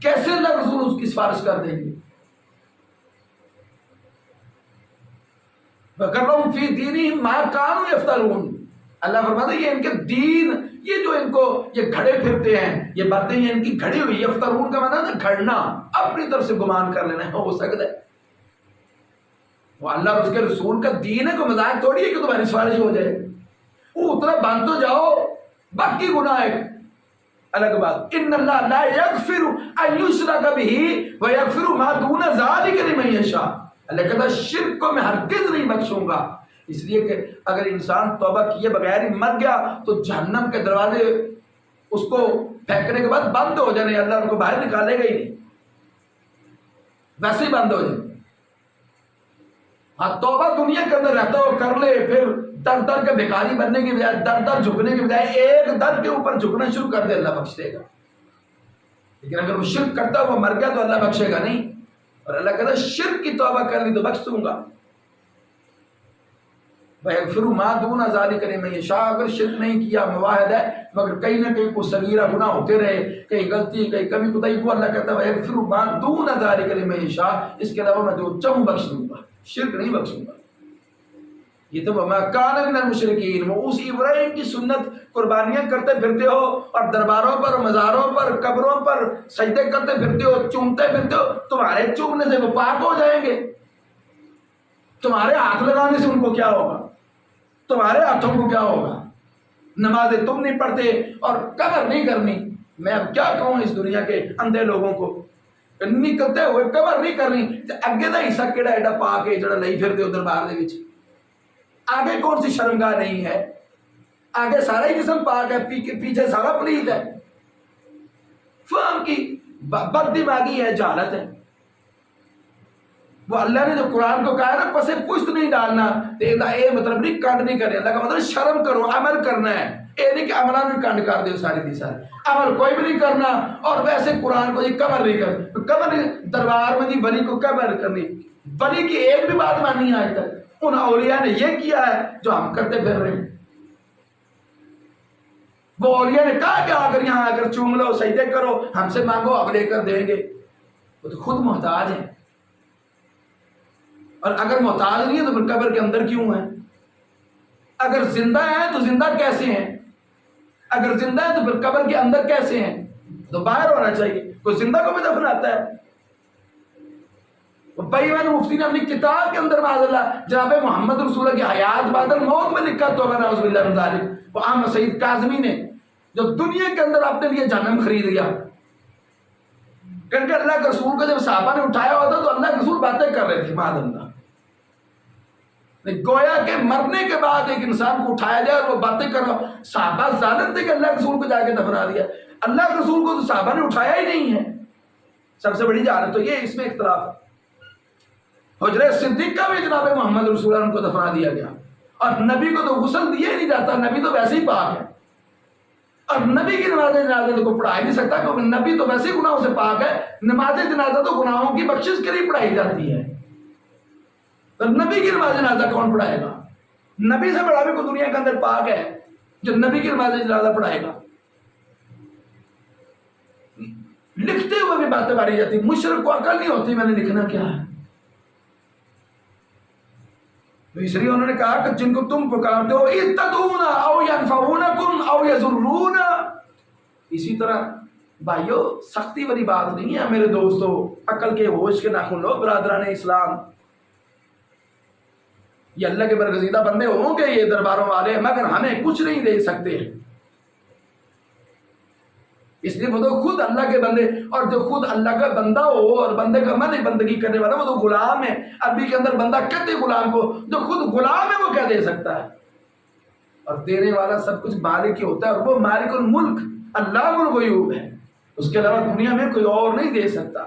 کیسے اللہ رسول اس کی سفارش کر دیں گے؟ وَقَرَّهُمْ فِي دِينِهِمْ مَا كَانُوا يَفْتَرُونَ. اللہ فرماتا ہے یہ ان کے دین، یہ جو ان کو یہ گھڑے پھرتے ہیں، یہ باتیں یہ ان کی گھڑی ہوئی. یفترون کا معنی ہے گھڑنا، اپنی طرف سے گمان کر لینا ہو سکتا ہے. وہ اللہ اور اس کے رسول کا دین ہے، کوئی مذاق تھوڑی ہے کہ تمہاری سفارش ہو جائے. وہ اتنا باندھ تو جاؤ، باقی گناہ ہے الگ بات. ان اللہ لا یغفر ان یشرک بہ ویغفر ما دون ذلک لمن یشاء. اللہ کہتا ہے شرک کو میں ہرگز نہیں بخشوں گا. اس لیے کہ اگر انسان توبہ کیے بغیر ہی مر گیا تو جہنم کے دروازے اس کو پھینکنے کے بعد بند ہو جانے، اللہ ان کو باہر نکالے گا ہی نہیں، ویسے ہی بند ہو جائے. ہاں توبہ دنیا کے اندر رہتا ہو کر لے، پھر در در کے بھکاری بننے کی بجائے، در در جھکنے کی بجائے ایک در کے اوپر جھکنا شروع کر دے، اللہ بخش دے گا. لیکن اگر وہ شرک کرتا ہوا مر گیا تو اللہ بخشے گا نہیں. اور اللہ کہتا ہے شرک کی توبہ کر لی تو بخش دوں گا. وَيَغْفِرُ مَا دُونَ ذَلِكَ لِمَن يَشَاءُ. اگر شرک نہیں کیا مواحد ہے مگر کہیں نہ کہیں کوئی صغیرہ گناہ ہوتے رہے، کہیں غلطی کہیں کمی کوتاہی، کو اللہ کہتا ہے وَيَغْفِرُ مَا دُونَ ذَلِكَ لِمَن يَشَاءُ. اس کے علاوہ میں جو چاہوں بخش دوں گا، شرک نہیں بخشوں گا. یہ تو وَمَا كَانَ مِنَ الْمُشْرِكِينَ. وہ اس ابراہیم کی سنت قربانیاں کرتے پھرتے ہو اور درباروں پر، مزاروں پر، قبروں پر سجدے کرتے پھرتے ہو، چومتے پھرتے ہو. تمہارے چومنے سے وہ پاک ہو جائیں گے؟ تمہارے ہاتھ لگانے سے ان کو کیا ہوگا؟ تمہارے ہاتھوں کو کیا ہوگا؟ نمازیں تم نہیں پڑھتے اور قبر نہیں کرنی. میں اب کیا کہوں اس دنیا کے اندھے لوگوں کو، نکلتے ہوئے قبر نہیں کرنی. اگے دا حصہ کیڑا ایڈا پا کے جڑا لئی پھردے ہو دربار دے وچ؟ آگے کون سی شرمگاہ نہیں ہے؟ آگے سارا ہی جسم پاک ہے، پیچھے سارا پلید ہے. فہم کی بد دماغی ہے، جہالت ہے. وہ اللہ نے جو قرآن کو کہا ہے نا پسے پشت نہیں ڈالنا، اے مطلب نہیں کنڈ نہیں کرے. اللہ کا مطلب شرم کرو، عمل کرنا ہے. اے نہیں کہ عملہ میں کنڈ کر دے ساری دی ساری، عمل کوئی بھی نہیں کرنا. اور ویسے قرآن کو جی قبر نہیں کر، قبر دربار میں جی ولی کو قبر کرنی. ولی کی ایک بھی بات مانی آج تک. ان اولیاء نے یہ کیا ہے جو ہم کرتے پھر رہے ہیں. وہ اولیاء نے کہا کہ اگر یہاں اگر چوم لو، سجدے کرو، ہم سے مانگو، اب لے کر دیں گے. وہ تو خود محتاج ہیں. اور اگر محتاج نہیں ہے تو پھر قبر کے اندر کیوں ہیں؟ اگر زندہ ہیں تو زندہ کیسے ہیں؟ اگر زندہ ہے تو پھر قبر کے اندر کیسے ہیں؟ تو باہر ہونا چاہیے. کوئی زندہ کو بھی دفناتا ہے. بھائی میں نے مفتی نے اپنی کتاب کے اندر معاذ اللہ جناب محمد رسول اللہ کی حیات بعد الموت میں لکھا تو نعوذ باللہ من ذالک. وہ احمد سعید کاظمی نے جو دنیا کے اندر اپنے لیے جہنم خرید لیا، کیونکہ اللہ کے رسول کو جب صحابہ نے اٹھایا ہوا تھا تو اللہ کے رسول باتیں کر رہے تھے معاذ اللہ. گویا کہ مرنے کے بعد ایک انسان کو اٹھایا جائے اور وہ باتیں کر رہا. صحابہ ظالم تھے کہ اللہ کے رسول کو جا کے دفنا دیا. اللہ کے رسول کو تو صحابہ نے اٹھایا ہی نہیں ہے. سب سے بڑی جہالت تو یہ، اس میں اختلاف ہے. حجرہ صدیقہ میں جناب محمد رسول اللہ کو دفنا دیا گیا. اور نبی کو تو غسل دیا ہی نہیں جاتا، نبی تو ویسے ہی پاک ہے. اور نبی کی نماز جنازہ کو پڑھا ہی نہیں سکتا کیونکہ نبی تو ویسے ہی گناہوں سے پاک ہے. نماز جنازہ تو گناہوں کی بخشش کے لیے پڑھائی جاتی ہے. تو نبی کی نماز جنازہ کون پڑھائے گا؟ نبی سے بڑا بھی کوئی دنیا کے اندر پاک ہے جو نبی کی نماز جنازہ پڑھائے گا؟ لکھتے ہوئے بھی باتیں ماری جاتی. مشرک کو عقل نہیں ہوتی میں نے لکھنا کیا ہے. تو اس لیے انہوں نے کہا کہ جن کو تم پکارتے ہو اِتَّدُونَ اَوْ يَنْفَعُونَكُمْ اَوْ يَضُرُّونَ. اسی طرح بھائیو سختی والی بات نہیں ہے میرے دوستو، عقل کے ہوش کے ناخن لو برادران اسلام. یہ اللہ کے برگزیدہ بندے ہوں گے یہ درباروں والے، مگر ہمیں کچھ نہیں دے سکتے. اس لیے وہ تو خود اللہ کے بندے، اور جو خود اللہ کا بندہ ہو اور بندے کا من بندگی کرنے والا وہ تو غلام ہے. عربی کے اندر بندہ کہتے غلام کو، جو خود غلام ہے وہ کیا دے سکتا ہے؟ اور دینے والا سب کچھ مالک ہی ہوتا ہے، اور وہ مالک الملک علام الغیوب ہے، اس کے علاوہ دنیا میں کوئی اور نہیں دے سکتا۔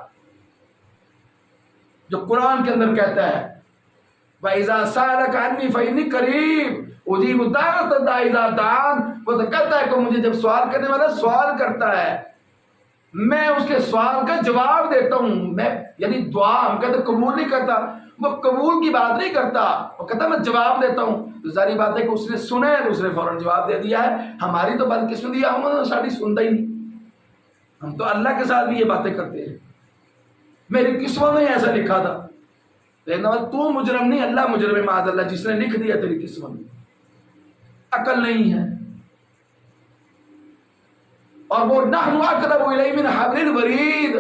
جو قرآن کے اندر کہتا ہے وَإِذَا سَأَلَكَ عَنِّي فَإِنِّي قَرِيبٌ أُجِيبُ دَعْوَةَ الدَّاعِ إِذَا دَعَانِ، وہ تو کہتا ہے کہ مجھے جب سوال کرنے والا سوال کرتا ہے میں اس کے سوال کا جواب دیتا ہوں۔ میں یعنی دعا ہم کہتے قبول نہیں کرتا، وہ قبول کی بات نہیں کرتا، وہ کہتا میں جواب دیتا ہوں۔ تو ظاہری بات ہے کہ اس نے سنا ہے، اس نے فوراً جواب دے دیا ہے۔ ہماری تو بدقسمتی ہم ساری سنتا ہی نہیں، ہم تو اللہ کے ساتھ بھی یہ باتیں کرتے ہیں میری قسمت میں ایسا لکھا تھا، لیکن تو مجرم نہیں، اللہ مجرم ہے معاذ اللہ، جس نے لکھ دیا تیری قسمت میں۔ عقل نہیں ہے۔ اور وہ نحن اقرب الیہ من حبل الورید،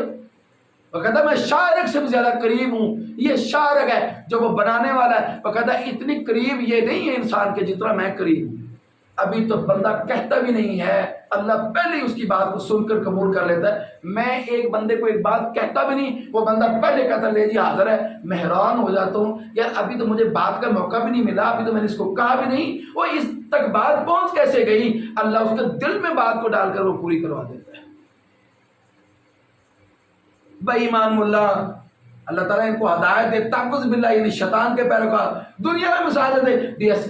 وہ کہتا ہے میں شارق سے بھی زیادہ قریب ہوں۔ یہ شارق ہے جو وہ بنانے والا ہے، وہ کہتا ہے اتنی قریب یہ نہیں ہے انسان کے جتنا میں قریب ہوں۔ ابھی تو بندہ کہتا بھی نہیں ہے، اللہ پہلے ہی اس کی بات کو سن کر قبول کر لیتا ہے۔ میں ایک بندے کو ایک بات کہتا بھی نہیں، وہ بندہ پہلے کہتا لے جی حاضر ہے۔ میں حیران ہو جاتا ہوں یار ابھی تو مجھے بات کا موقع بھی نہیں ملا، ابھی تو میں نے اس کو کہا بھی نہیں، وہ اس تک بات پہنچ کیسے گئی؟ اللہ اس کے دل میں بات کو ڈال کر وہ پوری کروا دیتا ہے۔ بے ایمان ملا، اللہ تعالیٰ ان کو ہدایت دے، تقوذ باللہ یعنی شیطان کے پیروکار۔ دنیا میں مثال دے، ڈی ایس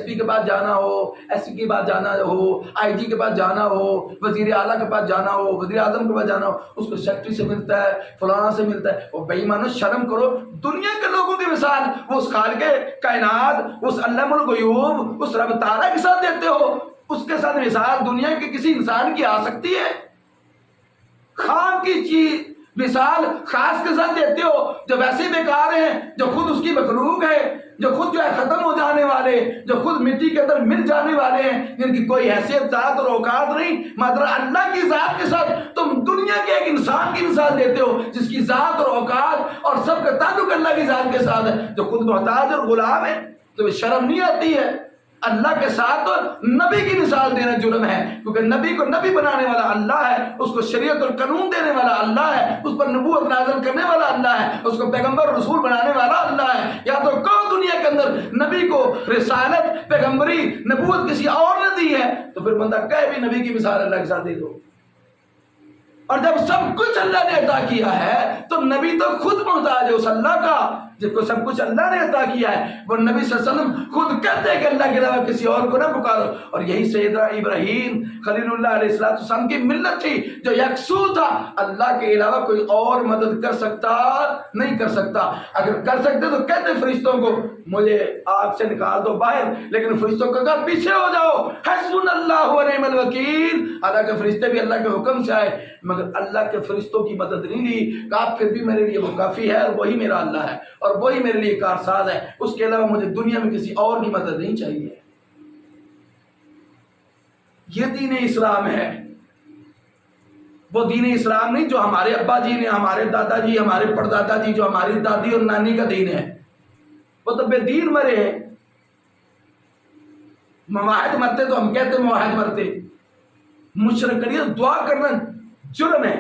پی کے پاس جانا ہو، ایس پی کے پاس جانا ہو، آئی جی کے پاس جانا ہو، وزیر اعلیٰ کے پاس جانا ہو، وزیر اعظم کے پاس جانا ہو، اس کو سیکٹری سے ملتا ہے، فلانا سے ملتا ہے۔ اور بے ایمانو شرم کرو، دنیا کے لوگوں کی مثال وہ اس خالق کائنات، اس علام الغیوب، اس رب تعالیٰ کے ساتھ دیتے ہو، اس کے ساتھ مثال دنیا کے کسی انسان کی آ سکتی ہے؟ خام کی چیز مثال خاص کے ساتھ دیتے ہو جو ویسے بیکار ہیں، جو خود اس کی مخلوق ہے، جو خود جو ہے ختم ہو جانے والے، جو خود مٹی کے اندر مل جانے والے ہیں، جن کی کوئی حیثیت ذات اور اوقات نہیں، مگر اللہ کی ذات کے ساتھ تم دنیا کے ایک انسان کی مثال دیتے ہو جس کی ذات اور اوقات اور سب کا تعلق اللہ کی ذات کے ساتھ ہے، جو خود محتاج اور غلام ہے۔ تو شرم نہیں آتی ہے؟ اللہ کے ساتھ تو نبی کی مثال دینا جرم ہے، کیونکہ نبی کو نبی بنانے والا اللہ ہے، اس کو شریعت اور قانون دینے والا اللہ ہے، اس پر نبوت نازل کرنے والا اللہ ہے، اس کو پیغمبر رسول بنانے والا اللہ ہے۔ یا تو کون دنیا کے اندر نبی کو رسالت، پیغمبری، نبوت کسی اور نے دی ہے، تو پھر بندہ کہے بھی نبی کی مثال اللہ کے ساتھ دے دو۔ اور جب سب کچھ اللہ نے عطا کیا ہے تو نبی تو خود محتاج ہے اس اللہ کا جس کو سب کچھ اللہ نے عطا کیا ہے۔ وہ نبی صلی اللہ علیہ وسلم خود کہتے ہیں کہ اللہ کے علاوہ کسی اور کو نہ پکارو، اور یہی سیدنا ابراہیم خلیل اللہ علیہ السلام کی ملت تھی جو یکسو تھا، اللہ کے علاوہ کوئی اور مدد کر سکتا نہیں کر سکتا۔ اگر کر سکتے تو کہتے فرشتوں کو مجھے آگ سے نکال دو باہر، لیکن فرشتوں کو کہا پیچھے ہو جاؤ، حسبنا اللہ و نعم الوکیل۔ حالانکہ فرشتے بھی اللہ کے حکم سے آئے، مگر اللہ کے فرشتوں کی مدد نہیں لی، کہا پھر بھی میرے لیے وہ کافی ہے اور وہی میرا اللہ ہے اور وہی میرے لیے کارساز ہے، اس کے علاوہ مجھے دنیا میں کسی اور کی مدد نہیں چاہیے۔ یہ دین اسلام ہے، وہ دین اسلام نہیں جو ہمارے ابا جی نے، ہمارے دادا جی، ہمارے پردادا جی، جو ہماری دادی اور نانی کا دین ہے، وہ تو بے دین مرے ہیں۔ مواحد مرتے تو ہم کہتے مواحد مرتے، مشرک کریے دعا کرنا جرم ہے،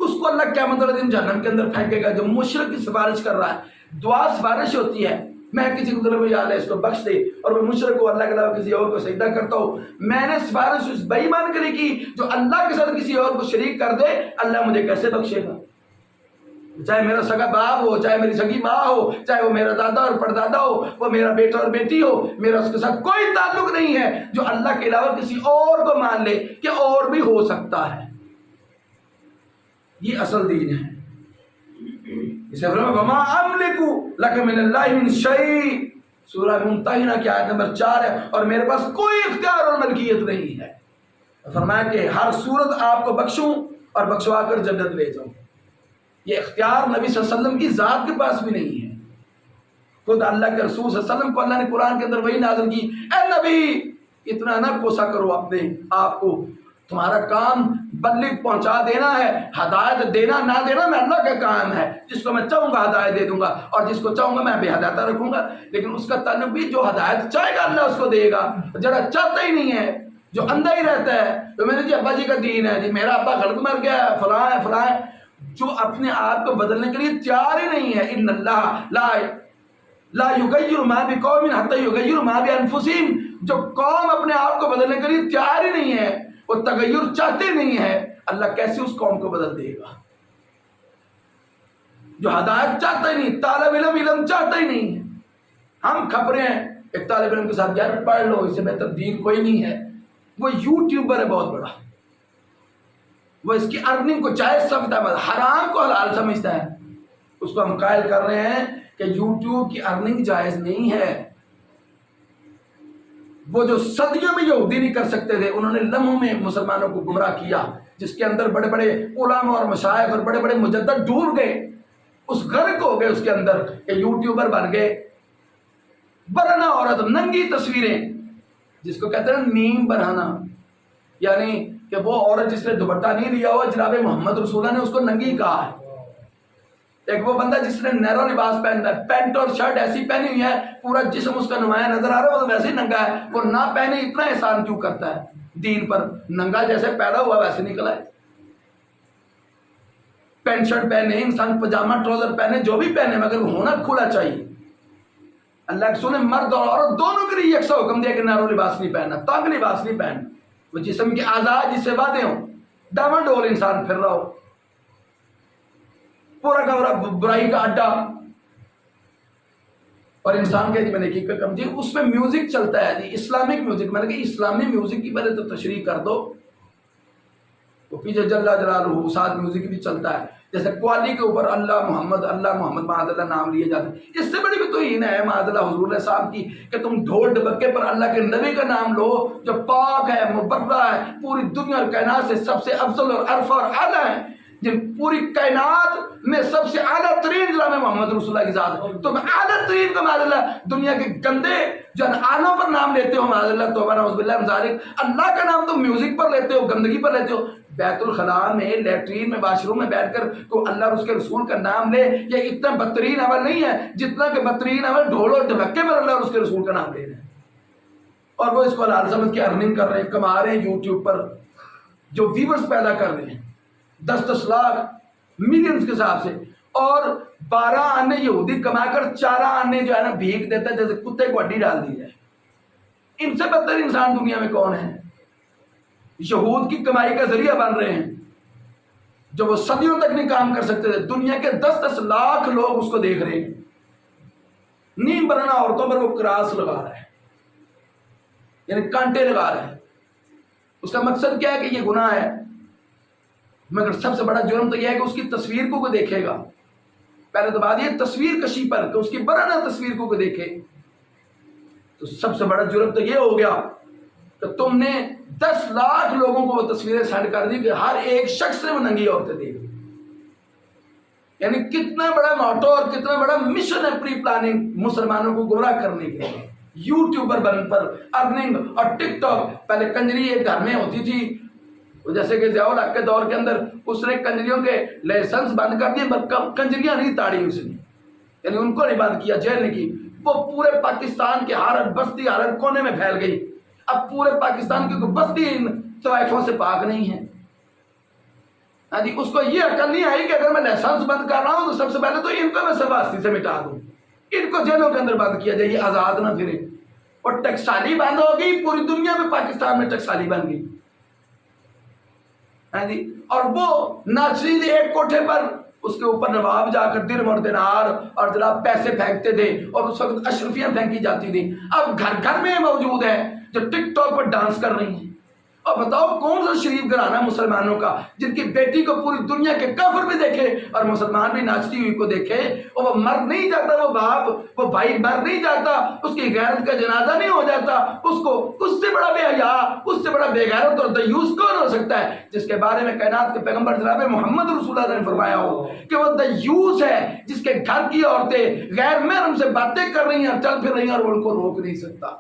اس کو اللہ قیامت والے دن جہنم کے اندر پھینکے گا۔ جو مشرک کی سفارش کر رہا ہے، دعا سفارش ہوتی ہے، میں کسی کو دل یا اللہ اس کو بخش دے، اور وہ مشرک کو اللہ کے علاوہ کسی اور کو سجدہ کرتا ہو، میں نے سفارش اس بے ایمان کے لیے کی جو اللہ کے ساتھ کسی اور کو شریک کر دے، اللہ مجھے کیسے بخشے گا؟ چاہے میرا سگا باپ ہو، چاہے میری سگی ماں ہو، چاہے وہ میرا دادا اور پردادا ہو، وہ میرا بیٹا اور بیٹی ہو، میرا اس کے ساتھ کوئی تعلق نہیں ہے جو اللہ کے علاوہ کسی اور کو مان لے کہ اور بھی ہو سکتا ہے۔ یہ اصل دین ہے۔ اسے فرمایا وما املک لک من اللہ من شیء، سورہ ممتحنہ کی آیت نمبر 4 ہے، اور میرے پاس کوئی اختیار اور ملکیت نہیں ہے۔ فرمایا کہ ہر صورت آپ کو بخشوں اور بخشوا کر جنت لے جاؤں۔ یہ اختیار نبی صلی اللہ علیہ وسلم کی ذات کے پاس بھی نہیں ہے۔ خود اللہ کے رسول صلی اللہ علیہ وسلم کو اللہ نے قرآن کے اندر وہی نازل کی، اے نبی اتنا نہ کوسا کرو اپنے آپ کو، تمہارا کام بلغ پہنچا دینا ہے، ہدایت دینا نہ دینا میں اللہ کا کام ہے۔ جس کو میں چاہوں گا ہدایت دے دوں گا، اور جس کو چاہوں گا میں بے ہدایت رکھوں گا، لیکن اس کا تعلق بھی جو ہدایت چاہے گا اللہ اس کو دے گا، جڑا چاہتا ہی نہیں ہے، جو اندھا ہی رہتا ہے، تو میرے جی ابا جی کا دین ہے، جی میرا ابا غلط مر گیا ہے، فلاں ہے فلاں ہے، جو اپنے آپ کو بدلنے کے لیے تیار ہی نہیں ہے۔ ان اللہ لا یغیر ما بقوم حتی یغیروا ما بانفسہم، جو قوم اپنے آپ کو بدلنے کے لیے تیار ہی نہیں ہے، وہ تغیر چاہتے نہیں ہے، اللہ کیسے اس قوم کو بدل دے گا؟ جو ہدایت چاہتا ہی نہیں، طالب علم چاہتا ہی نہیں ہے، ہم کھپرے ہیں ایک طالب علم کے ساتھ، یار پڑھ لو، اس سے بہتر دین کوئی نہیں ہے، وہ یوٹیوبر ہے بہت بڑا، وہ اس کی ارننگ کو جائز سمجھتا ہے، حرام کو حلال سمجھتا ہے، اس کو ہم قائل کر رہے ہیں کہ یوٹیوب کی ارننگ جائز نہیں ہے۔ وہ جو صدیوں میں یہودی نہیں کر سکتے تھے، انہوں نے لمحوں میں مسلمانوں کو گمراہ کیا، جس کے اندر بڑے بڑے علماء اور مشائخ اور بڑے بڑے مجدد ڈوب گئے، اس غرق ہو گئے اس کے اندر کہ یوٹیوبر بن گئے۔ برہنہ عورت، ننگی تصویریں، جس کو کہتے ہیں نیم برہنہ، یعنی کہ وہ عورت جس نے دوپٹہ نہیں لیا ہوا، جناب محمد رسول اللہ نے اس کو ننگی کہا ہے۔ ایک وہ بندہ جس نے نیرو لباس پہنتا ہے، پینٹ اور شرٹ ایسی پہنی ہوئی ہے، پورا جسم اس کا نمایاں نظر آ رہا ہے، وہ تو ویسے ہی ننگا ہے، وہ نہ پہنے اتنا احسان کیوں کرتا ہے دین پر؟ ننگا جیسے پیدا ہوا ویسے نکلا ہے۔ پینٹ شرٹ پہنے انسان، پجامہ ٹراؤزر پہنے، جو بھی پہنے، مگر ہونا کھلا چاہیے۔ اللہ کے رسول نے مرد اور عورت دونوں کے لیے یکساں حکم دیا کہ نیرو لباس نہیں پہننا، تنگ لباس نہیں پہننا، وہ جسم کے اعضاء جس سے وعدے ہوں، ڈاما ڈول انسان پھر رہا ہو، پورا کا پورا برائی کا اڈا، اور انسان کے میں نے کی کم جی اس میں میوزک چلتا ہے جی، اسلامک میوزک، میں نے کہا اسلامی میوزک کی وجہ تو تشریح کر دو، وہ پیچھے جل جلالہ ساتھ میوزک بھی چلتا ہے، جیسے قوالی کے اوپر اللہ محمد معاذ اللہ نام لیے جاتے ہیں، اس سے بڑی بھی توہین ہے معاذ اللہ حضور علیہ السلام کی کہ تم ڈھول ڈبکے پر اللہ کے نبی کا نام لو جو پاک ہے، مبرہ ہے، پوری دنیا اور کائنات سے سب سے افضل اور عرفہ اور اعلیٰ ہے، جن پوری کائنات میں سب سے اعلیٰ ترین جناب محمد رسول اللہ کی ذات ہے، تم اعلیٰ ترین کا معاذ اللہ دنیا کے گندے جن آلوں پر نام لیتے ہو، معاذ اللہ توبہ نعوذ باللہ من ذالک، اللہ کا نام تم میوزک پر لیتے ہو، گندگی پر لیتے ہو۔ بیت الخلاء میں، لیٹرین میں، واش روم میں بیٹھ کر تو اللہ اور اس کے رسول کا نام لے، یہ اتنا بدترین عمل نہیں ہے جتنا کہ بدترین عمل ڈھول اور ڈھمکے پر اللہ اور اس کے رسول کا نام لے رہے ہیں، اور وہ اس کو حلال سمجھ کے ارننگ کر رہے ہیں، کما رہے ہیں یوٹیوب پر، جو ویورز پیدا کر رہے ہیں 10 لاکھ ملینز کے حساب سے، اور 12 آنے یہودی کما کر 4 آنے جو ہے نا بھیک دیتا ہے جیسے کتے کو ہڈی ڈال دی جائے۔ ان سے بدتر انسان دنیا میں کون ہے؟ یہود کی کمائی کا ذریعہ بن رہے ہیں، جو وہ صدیوں تک نہیں کام کر سکتے تھے، دنیا کے 10 لاکھ لوگ اس کو دیکھ رہے ہیں، نیم برہنہ عورتوں پر وہ کراس لگا رہا ہے، یعنی کانٹے لگا رہا ہے۔ اس کا مقصد کیا ہے کہ یہ گناہ ہے، مگر سب سے بڑا جرم تو یہ ہے کہ اس کی تصویر کو کوئی دیکھے گا، پہلے تو بات یہ تصویر کشی پر کہ اس کی برہنہ تصویر کو کوئی دیکھے، تو سب سے بڑا جرم تو یہ ہو گیا کہ تم نے 10 لاکھ لوگوں کو وہ تصویریں سینڈ کر دی کہ ہر ایک شخص سے وہ ننگی عورتیں دیکھ، یعنی کتنا بڑا موٹو اور کتنا بڑا مشن ہے پری پلاننگ مسلمانوں کو گمراہ کرنے کے لیے، یوٹیوبر بن پر ارننگ، اور ٹک ٹاک۔ پہلے کنجری ایک گھر میں ہوتی تھی، جیسے کہ ضیاء الحق کے دور کے اندر اس نے کنجریوں کے لائسنس بند کر دیے، کنجریاں نہیں تاڑی اس نے، یعنی ان کو نہیں بند کیا، جیل نہیں کی، وہ پورے پاکستان کے ہر بستی ہر کونے میں پھیل گئی۔ اب پورے پاکستان کی کوئی بستی ان طوائفوں سے پاک نہیں ہے، ہاں جی، اس کو یہ عقل نہیں آئی کہ اگر میں لائسنس بند کر رہا ہوں تو سب سے پہلے تو ان کو میں سرباستی سے مٹا دوں، ان کو جیلوں کے اندر بند کیا جائے، یہ آزاد نہ پھرے، اور ٹکسالی بند ہو گئی، پوری دنیا میں پاکستان میں ٹکسالی بن گئی، ہاں جی، اور وہ ناچیز ایک کوٹھے پر اس کے اوپر نواب جا کر درم اور دینار اور جناب پیسے پھینکتے تھے، اور اس وقت اشرفیاں پھینکی جاتی تھیں، اب گھر گھر میں موجود ہے جو ٹک ٹاک پر ڈانس کر رہی ہیں۔ اور بتاؤ کون سا شریف گھرانہ مسلمانوں کا جن کی بیٹی کو پوری دنیا کے کافر بھی دیکھے اور مسلمان بھی ناچتی ہوئی کو دیکھے، اور وہ مر نہیں جاتا، وہ باپ وہ بھائی مر نہیں جاتا، اس کی غیرت کا جنازہ نہیں ہو جاتا، اس سے بڑا بے حیا، اس سے بڑا بے غیرت اور دیوس کون ہو سکتا ہے جس کے بارے میں کائنات کے پیغمبر جناب محمد رسول اللہ نے فرمایا ہو کہ وہ دیوس ہے جس کے گھر کی عورتیں غیر محرم سے باتیں کر رہی ہیں، چل پھر رہی ہیں، اور وہ ان کو روک نہیں سکتا۔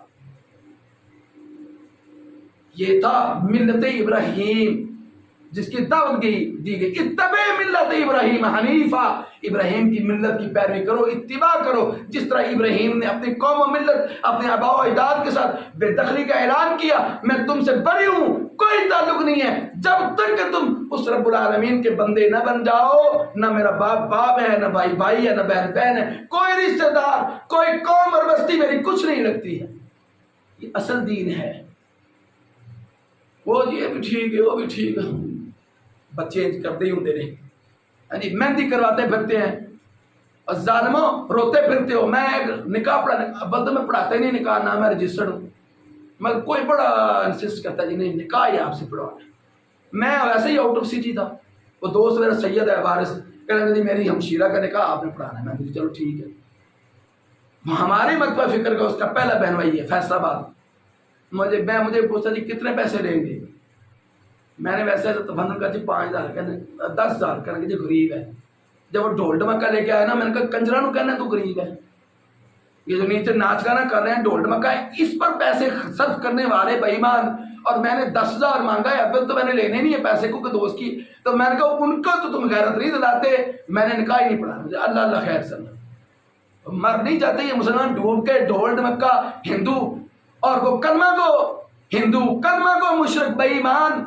یہ تھا ملت ابراہیم جس کی دعوت دی گئی، اتبع ملت ابراہیم حنیفہ، ابراہیم کی ملت کی پیروی کرو، اتباع کرو، جس طرح ابراہیم نے اپنی قوم و ملت، اپنے آباء و اجداد کے ساتھ بے دخلی کا اعلان کیا، میں تم سے بری ہوں، کوئی تعلق نہیں ہے، جب تک کہ تم اس رب العالمین کے بندے نہ بن جاؤ، نہ میرا باپ ہے، نہ بھائی ہے، نہ بہن ہے، کوئی رشتہ دار، کوئی قوم اور بستی میری کچھ نہیں لگتی ہے۔ یہ اصل دین ہے، وہ جی یہ بھی ٹھیک ہے وہ بھی ٹھیک ہے، بچے کرتے ہی ہوتے رہے، یعنی مہندی کرواتے پھرتے ہیں اور ظالموں روتے پھرتے ہو۔ میں ایک نکاح بلد میں پڑھاتے نہیں نکاح، نہ میں رجسٹرڈ ہوں، مگر کوئی بڑا انسسٹ کرتا جی نہیں نکاح ہی آپ سے پڑھوانا۔ میں ویسے ہی آؤٹ آف سٹی تھا، وہ دوست میرا سید ہے وارث، کہنے لگے جی میری ہمشیرہ کا نکاح آپ نے پڑھانا ہے۔ میں نے چلو ٹھیک ہے۔ ہماری مکتبہ فکر کا اس کا پہلا بہن بھائی ہے فیصل آباد، مجھے پوچھا جی کتنے پیسے لیں گے؟ میں نے ویسے تو تفنن کہا جی 5,000، کہنے 10,000، کہنے جی غریب ہے۔ جب وہ ڈھول ڈمکا لے کے آیا نا، میں نے کہا کنجرا نو کہنا تو غریب ہے، یہ جو نیچے ناچ گانا کر رہے ہیں ڈھول ڈمکا ہے، اس پر پیسے صرف کرنے والے بے ایمان، اور میں نے 10,000 مانگا ہے، اب تو میں نے لینے نہیں ہے پیسے کو کہ دوست کی، تو میں نے کہا ان کا تو تم غیرت نہیں دلاتے، میں نے نکاح ہی نہیں پڑھا۔ مجھے اللہ اللہ خیر سن، مر نہیں جاتے یہ مسلمان ڈھونڈ کے ڈھول ڈمکا ہندو، اور وہ کلمہ کو ہندو، کلمہ کو مشرک بے ایمان،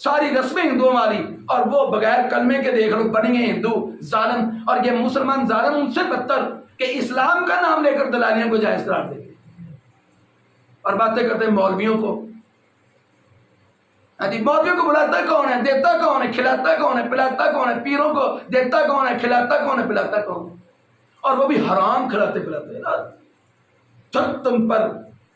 ساری رسمیں ہندوؤں والی، اور وہ بغیر کلمے کے دیکھ لو بنیں گے ہندو ظالم، اور یہ مسلمان ظالم ان سے بدتر کہ اسلام کا نام لے کر دلالیوں کو جائز قرار دے اور باتیں کرتے ہیں مولویوں کو۔ مولویوں کو بلاتا کون ہے، دیتا کون ہے، کھلاتا کون ہے، پلاتا کون ہے؟ پیروں کو دیتا کون ہے، کھلاتا کون ہے، پلاتا کون ہے؟ اور وہ بھی حرام کھلاتے پلاتے ہیں۔ جب تم پر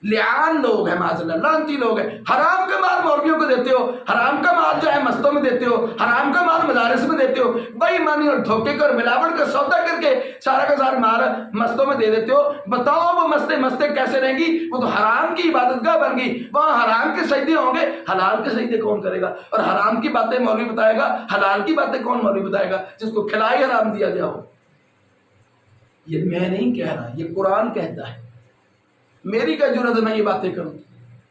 لعان لوگ ہیں، معاذ اللہ لعنتی لوگ ہیں، حرام کا مال مولویوں کو دیتے ہو، حرام کا مال جو ہے مستوں میں دیتے ہو، حرام کا مال مدارس میں دیتے ہو، بے ایمانی اور دھوکے کا اور ملاوٹ کا سودا کر کے سارا کا سارا مال مستوں میں دے دیتے ہو۔ بتاؤ وہ مستے کیسے رہیں گی؟ وہ تو حرام کی عبادت گاہ بن گئی، وہاں حرام کے سجدے ہوں گے، حلال کے سجدے کون کرے گا؟ اور حرام کی باتیں مولوی بتائے گا، حلال کی باتیں کون مولوی بتائے گا جس کو کھلائی حرام دیا گیا ہو؟ یہ میں نہیں کہہ رہا، یہ قرآن کہتا ہے، میری کیا جرت ہے میں یہ باتیں کروں،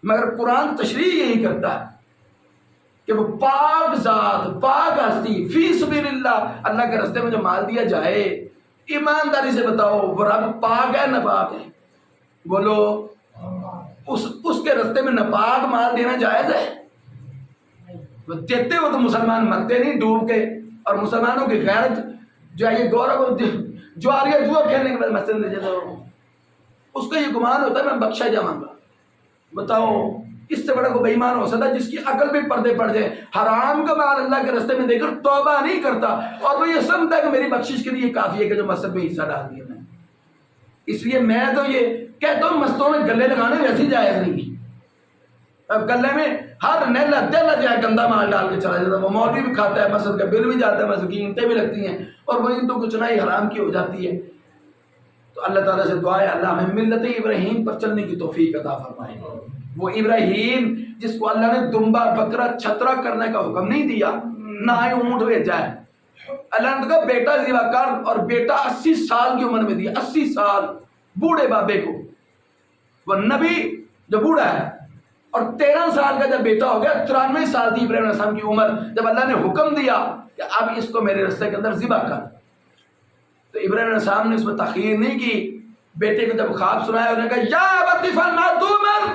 مگر قرآن تشریح یہی کرتا ہے کہ وہ پاک ذات، پاک ہستی، فی سبیل اللہ، اللہ کے راستے میں جو مال دیا جائے، ایمانداری سے بتاؤ وہ رب پاک ہے ناپاک ہے؟ بولو، اس کے راستے میں ناپاک مال دینا جائز ہے؟ وہ دیتے ہو تو مسلمان مرتے نہیں ڈوب کے، اور مسلمانوں کی غیرت جو ہے یہ گورو جو آ رہی ہے جوا کھیلنے کے بعد مسجد میں جاتا ہوں، اس کا یہ گمان ہوتا ہے میں بخشا جاؤں گا۔ بتاؤ اس سے بڑا کوئی بے ایمان ہو سکتا ہے جس کی عقل بھی پردے پڑ جائے، حرام کا مال اللہ کے راستے میں دے کر توبہ نہیں کرتا، اور وہ یہ سمجھتا ہے کہ میری بخشش کے لیے کافی ہے کہ جو مسجد میں حصہ ڈال دیا میں۔ اس لیے میں تو یہ کہتا ہوں مستوں میں گلے لگانے ویسے ہی جائز نہیں۔ اب گلے میں ہر نیلا دیلا جو ہے گندا مال ڈال کے چلا جاتا ہے، وہ مولوی بھی کھاتا ہے، مسجد کا بل بھی جاتا ہے، مسجد کی اینٹیں بھی لگتی ہیں، اور وہی تو کچھ نہ حرام کی ہو جاتی ہے۔ تو اللہ تعالیٰ سے دعا ہے اللہ ہمیں ملت ابراہیم پر چلنے کی توفیق عطا فرمائے۔ وہ ابراہیم جس کو اللہ نے دمبا بکرا چھترا کرنے کا حکم نہیں دیا، نہ ہی اونٹ بھیجا ہے، اللہ نے کہا بیٹا ذبح کر، اور بیٹا 80 سال کی عمر میں دیا، 80 سال بوڑھے بابے کو۔ وہ نبی جو بوڑھا ہے، اور 13 سال کا جب بیٹا ہو گیا، 93 سال تھی ابراہیم علیہ السلام کی عمر، جب اللہ نے حکم دیا کہ اب اس کو میرے راستے کے اندر ذبح کر، تو ابراہیم علیہ السلام نے اس میں تاخیر نہیں کی۔ بیٹے کو جب خواب سنایا، انہوں نے کہا یا ابت افعل ما تؤمر،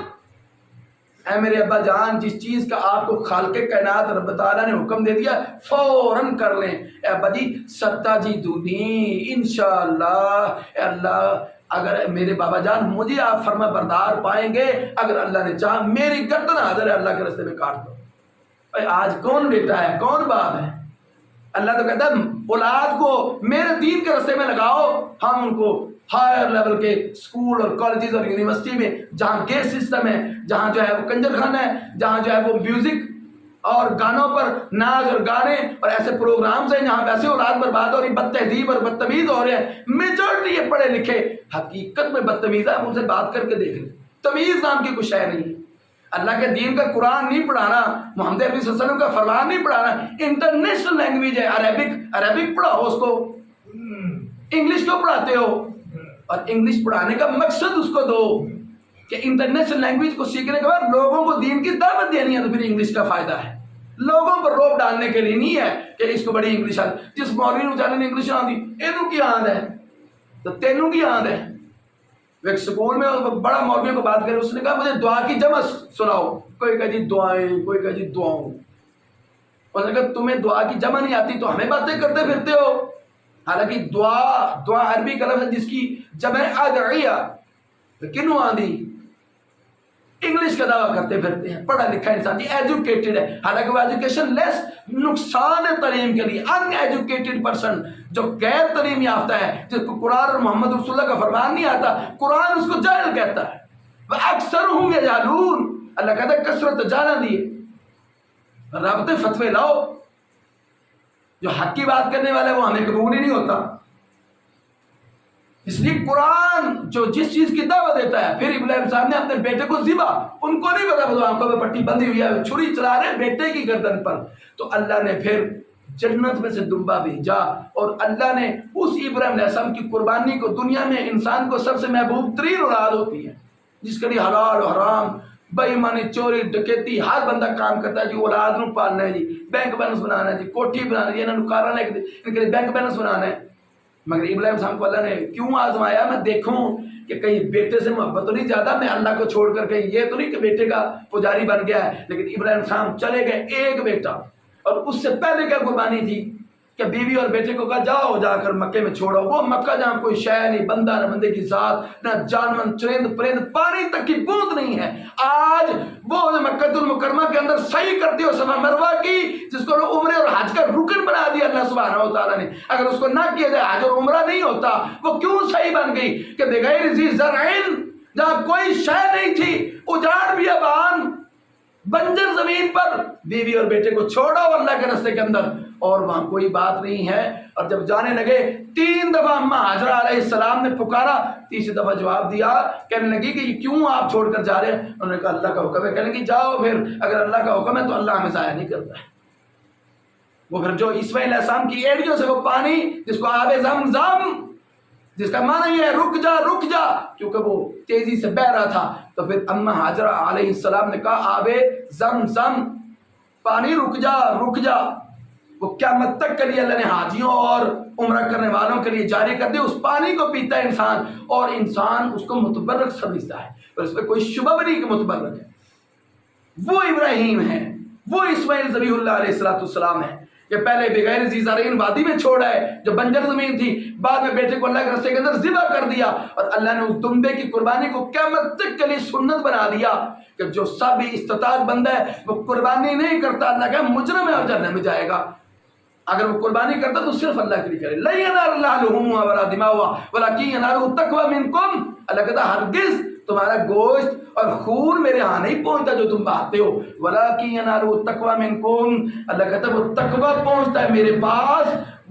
اے میرے ابا جان جس چیز کا آپ کو خالق کائنات رب تعالیٰ نے حکم دے دیا فوراً کر لیں۔ اے ابا جی ستجدونی انشاءاللہ، اے اللہ اگر میرے بابا جان مجھے آپ فرما بردار پائیں گے، اگر اللہ نے چاہا میری گردن حاضر ہے اللہ کے راستے میں کاٹ دو۔ اے آج کون بیٹا ہے، کون باپ ہے؟ اللہ تو کہتا ہے اولاد کو میرے دین کے راستے میں لگاؤ، ہم ان کو ہائر لیول کے اسکول اور کالجز اور یونیورسٹی میں جہاں گیٹ سسٹم ہے، جہاں جو ہے وہ کنجر خانہ ہے، جہاں جو ہے وہ میوزک اور گانوں پر ناز اور گانے اور ایسے پروگرامز ہیں جہاں ویسے اولاد برباد ہو رہی، بد تہذیب اور بدتمیز ہو رہے ہیں۔ میجورٹی یہ پڑھے لکھے حقیقت میں بدتمیز ہے، ان سے بات کر کے دیکھ لیں، تمیز نام کی کچھ ہے نہیں۔ اللہ کے دین کا قرآن نہیں پڑھانا، محمد عربی صلی اللہ علیہ وسلم کا فرمان نہیں پڑھانا، انٹرنیشنل لینگویج ہے، عربک پڑھاؤ اس کو، انگلش کیوں پڑھاتے ہو؟ اور انگلش پڑھانے کا مقصد اس کو دو کہ انٹرنیشنل لینگویج کو سیکھنے کے بعد لوگوں کو دین کی دعوت دینی ہے، تو پھر انگلش کا فائدہ ہے، لوگوں پر روب ڈالنے کے لیے نہیں ہے کہ اس کو بڑی انگلش آتی۔ جس مولوی نے بیچارے نے انگلش آتی، اینوں کی آند ہے تو تینوں کی آند ہے۔ ایک سکول میں بڑا مولوی کو بات کرے، اس نے کہا مجھے دعا کی جمع سناؤ، کوئی کہا جی دعائیں، کوئی کہا جی دعاؤں۔ اس نے کہا تمہیں دعا کی جمع نہیں آتی تو ہمیں باتیں کرتے پھرتے ہو، حالانکہ دعا عربی کا لفظ ہے جس کی جمع ادعیہ، کنوں آندھی انگلش کا دعویٰ کرتے پھرتے ہیں، پڑھا لکھا انسان جی ایجوکیٹڈ ہے، حالانکہ وہ ایجوکیشن لیس نقصان ہے تعلیم کے لیے۔ ان ایجوکیٹڈ پرسن جو غیر تعلیم یافتہ ہے، جس کو قرآن اور محمد رسول اللہ کا فرمان نہیں آتا، قرآن اس کو جاہل کہتا ہے۔ وَأَكْثَرُهُمْ يَجْهَلُونَ، اللہ کہتا ہے کثرت جانا دیے، رابطے فتوے لاؤ، جو حق کی بات کرنے والا ہے وہ ہمیں قبول ہی نہیں ہوتا۔ اس لیے قرآن جو جس چیز کی دعوت دیتا ہے، پھر ابراہیم صاحب نے اپنے بیٹے کو ذبح، ان کو نہیں پتا، وہ آنکھوں میں پٹی بندھی ہوئی ہے، چھری چلا رہے بیٹے کی گردن پر، تو اللہ نے پھر جنت میں سے دمبا بھیجا، اور اللہ نے اس ابراہیم علیہ السلام کی قربانی کو، دنیا میں انسان کو سب سے محبوب ترین اولاد ہوتی ہے جس کے لیے حلال و حرام، بے ایمانی، چوری، ڈکیتی، ہر بندہ کام کرتا ہے جی اولاد نو پالنا ہے، جی بینک بیلنس بنانا ہے، جی کوٹھی بنانا ہے، انہوں نے کارا لے کے ان کے لیے بینک بیلنس بنانا ہے۔ مگر ابراہیم صاحب کو اللہ نے کیوں آزمایا؟ میں دیکھوں کہ کہیں بیٹے سے محبت تو نہیں زیادہ، میں اللہ کو چھوڑ کر کہیں یہ تو نہیں کہ بیٹے کا پجاری بن گیا ہے۔ لیکن ابراہیم صاحب چلے گئے، ایک بیٹا، اور اس سے پہلے کیا قربانی تھی کہ بیوی اور بیٹے کو کہا جاؤ جا کر مکے میں چھوڑو، وہ مکہ جہاں کوئی شے نہیں، بندہ نہ بندے کی ذات، نہ جانور، چرند پرند، پانی تک کی بوند نہیں ہے۔ آج وہ مکہ المکرمہ کے اندر صحیح کرتے ہو صفا مروہ کی، جس کو عمرے اور حج کا رکن بنا دیا اللہ سبحانہ و تعالیٰ نے، اگر اس کو نہ کیا جائے حج اور عمرہ نہیں ہوتا۔ وہ کیوں صحیح بن گئی کہ بغیر ذی زرع، جہاں کوئی شے نہیں تھی، اجاڑ بیابان بنجر زمین پر بیوی اور بیٹے کو چھوڑا اللہ کے راستے کے اندر، اور وہاں کوئی بات نہیں ہے۔ اور جب جانے لگے 3 دفعہ اماں ہاجرہ علیہ السلام نے پکارا، تیسری دفعہ جواب دیا، کہنے لگی کہ یہ کیوں آپ چھوڑ کر جا رہے ہیں؟ انہوں نے کہا اللہ کا حکم ہے۔ کہنے لگی جاؤ پھر، اگر اللہ کا حکم ہے تو اللہ ہمیں ضائع نہیں کرتا ہے۔ وہ پھر جو اسماعیل علیہ السلام کی ایڑیوں سے وہ پانی جس کو آب زمزم، جس کا معنی یہ ہے رک جا رک جا، کیونکہ وہ تیزی سے بہہ رہا تھا، تو پھر اماں ہاجرہ علیہ السلام نے کہا آب زمزم، پانی رک جا رک جا۔ وہ قیامت تک کے لیے اللہ نے حاجیوں اور عمرہ کرنے والوں کے لیے جاری کر دیا۔ اس پانی کو پیتا ہے انسان، اور انسان اس کو متبرک سمجھتا ہے، اور اس میں کوئی شبہ بھی نہیں کہ متبرک ہے۔ وہ ابراہیم ہے، وہ اسماعیل ذبیح اللہ علیہ السلام ہے کہ پہلے بغیر ذی زرعین وادی میں چھوڑا ہے جو بنجر زمین تھی، بعد میں بیٹے کو اللہ کے راستے کے اندر ذبح کر دیا، اور اللہ نے اس دمبے کی قربانی کو قیامت تک کے لیے سنت بنا دیا کہ جو سب استطاعت بندہ ہے وہ قربانی نہیں کرتا، اللہ کا مجرم ہے اور جہنم میں جائے گا۔ اگر وہ قربانی کرتا تو صرف اللہ کے لیے کرے۔ لَن يَنَالَ اللَّهَ لُحُومُهَا وَلَا دِمَاؤُهَا وَلَكِنْ يَنَالُهُ التَّقْوَىٰ مِنكُمْ، اللہ کہتا ہے ہرگز تمہارا گوشت اور خون میرے ہاں نہیں پہنچتا جو تم بہاتے ہو، وَلَكِنْ يَنَالُهُ التَّقْوَىٰ مِنكُمْ، اللہ کہتا ہے وہ تقویٰ پہنچتا ہے میرے پاس،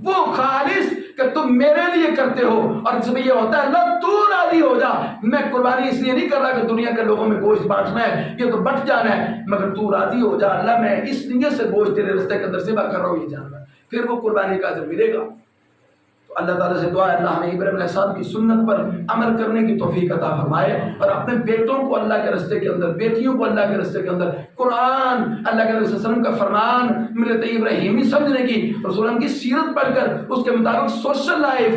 وہ خالص کہ تم میرے لیے کرتے ہو۔ اور اس میں یہ ہوتا ہے اللہ تو راضی ہو جا، میں قربانی اس لیے نہیں کر رہا کہ دنیا کے لوگوں میں گوشت بانٹنا ہے، یہ تو بٹ جانا ہے، مگر تو راضی ہو جا اللہ، میں اس نیت سے گوشت تیرے راستے کے اندر ذبح کر رہا ہوں، یہ جاننا، پھر وہ قربانی کا اجر ملے گا۔ تو اللہ تعالیٰ سے دعا ہے اللہ ہمیں ابراہیم علیہ السلام کی سنت پر عمل کرنے کی توفیق عطا فرمائے، اور اپنے بیٹوں کو اللہ کے راستے کے اندر، بیٹیوں کو اللہ کے راستے کے اندر قرآن، اللہ کے رسول وسلم کا فرمان، ملت ابراہیمی سمجھنے کی، رسول اللہ کی سیرت پڑھ کر اس کے مطابق سوشل لائف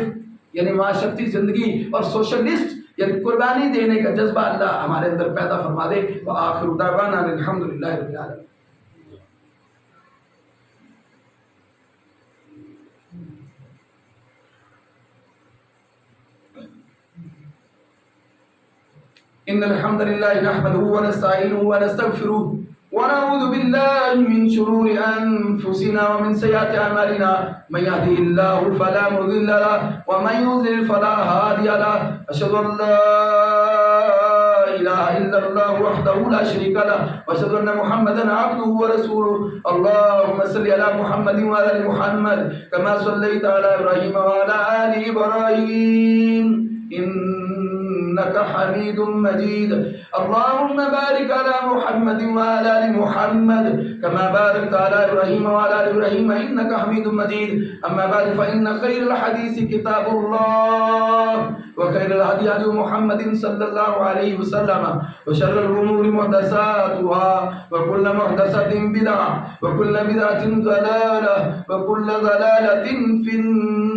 یعنی معاشرتی زندگی اور سوشلسٹ یعنی قربانی دینے کا جذبہ اللہ ہمارے اندر پیدا فرما دے۔ وآخر دعوانا الحمدللہ رب العالمین۔ إن الحمد لله نحمده ونستعينه ونستغفره ونعوذ بالله من شرور أنفسنا ومن سيئات أعمالنا، من يهده الله فلا مضل له ومن يضلل فلا هادي له، أشهد أن لا إله إلا الله وحده لا شريك له، وأشهد أن محمدا عبده ورسوله۔ اللهم صل على محمد وعلى آل محمد كما صليت على إبراهيم وعلى آل إبراهيم إنك حميد مجيد۔ اللهم بارك على محمد وعلى آل محمد كما باركت على إبراهيم وعلى آل إبراهيم إنك حميد مجيد۔ أما بعد فإن خير الحديث كتاب الله، وخير الهدي هدي محمد صلى الله عليه وسلم، وشر الأمور محدثاتها، وكل محدثة بدعة، وكل بدعة ضلالة، وكل ضلالة في النار۔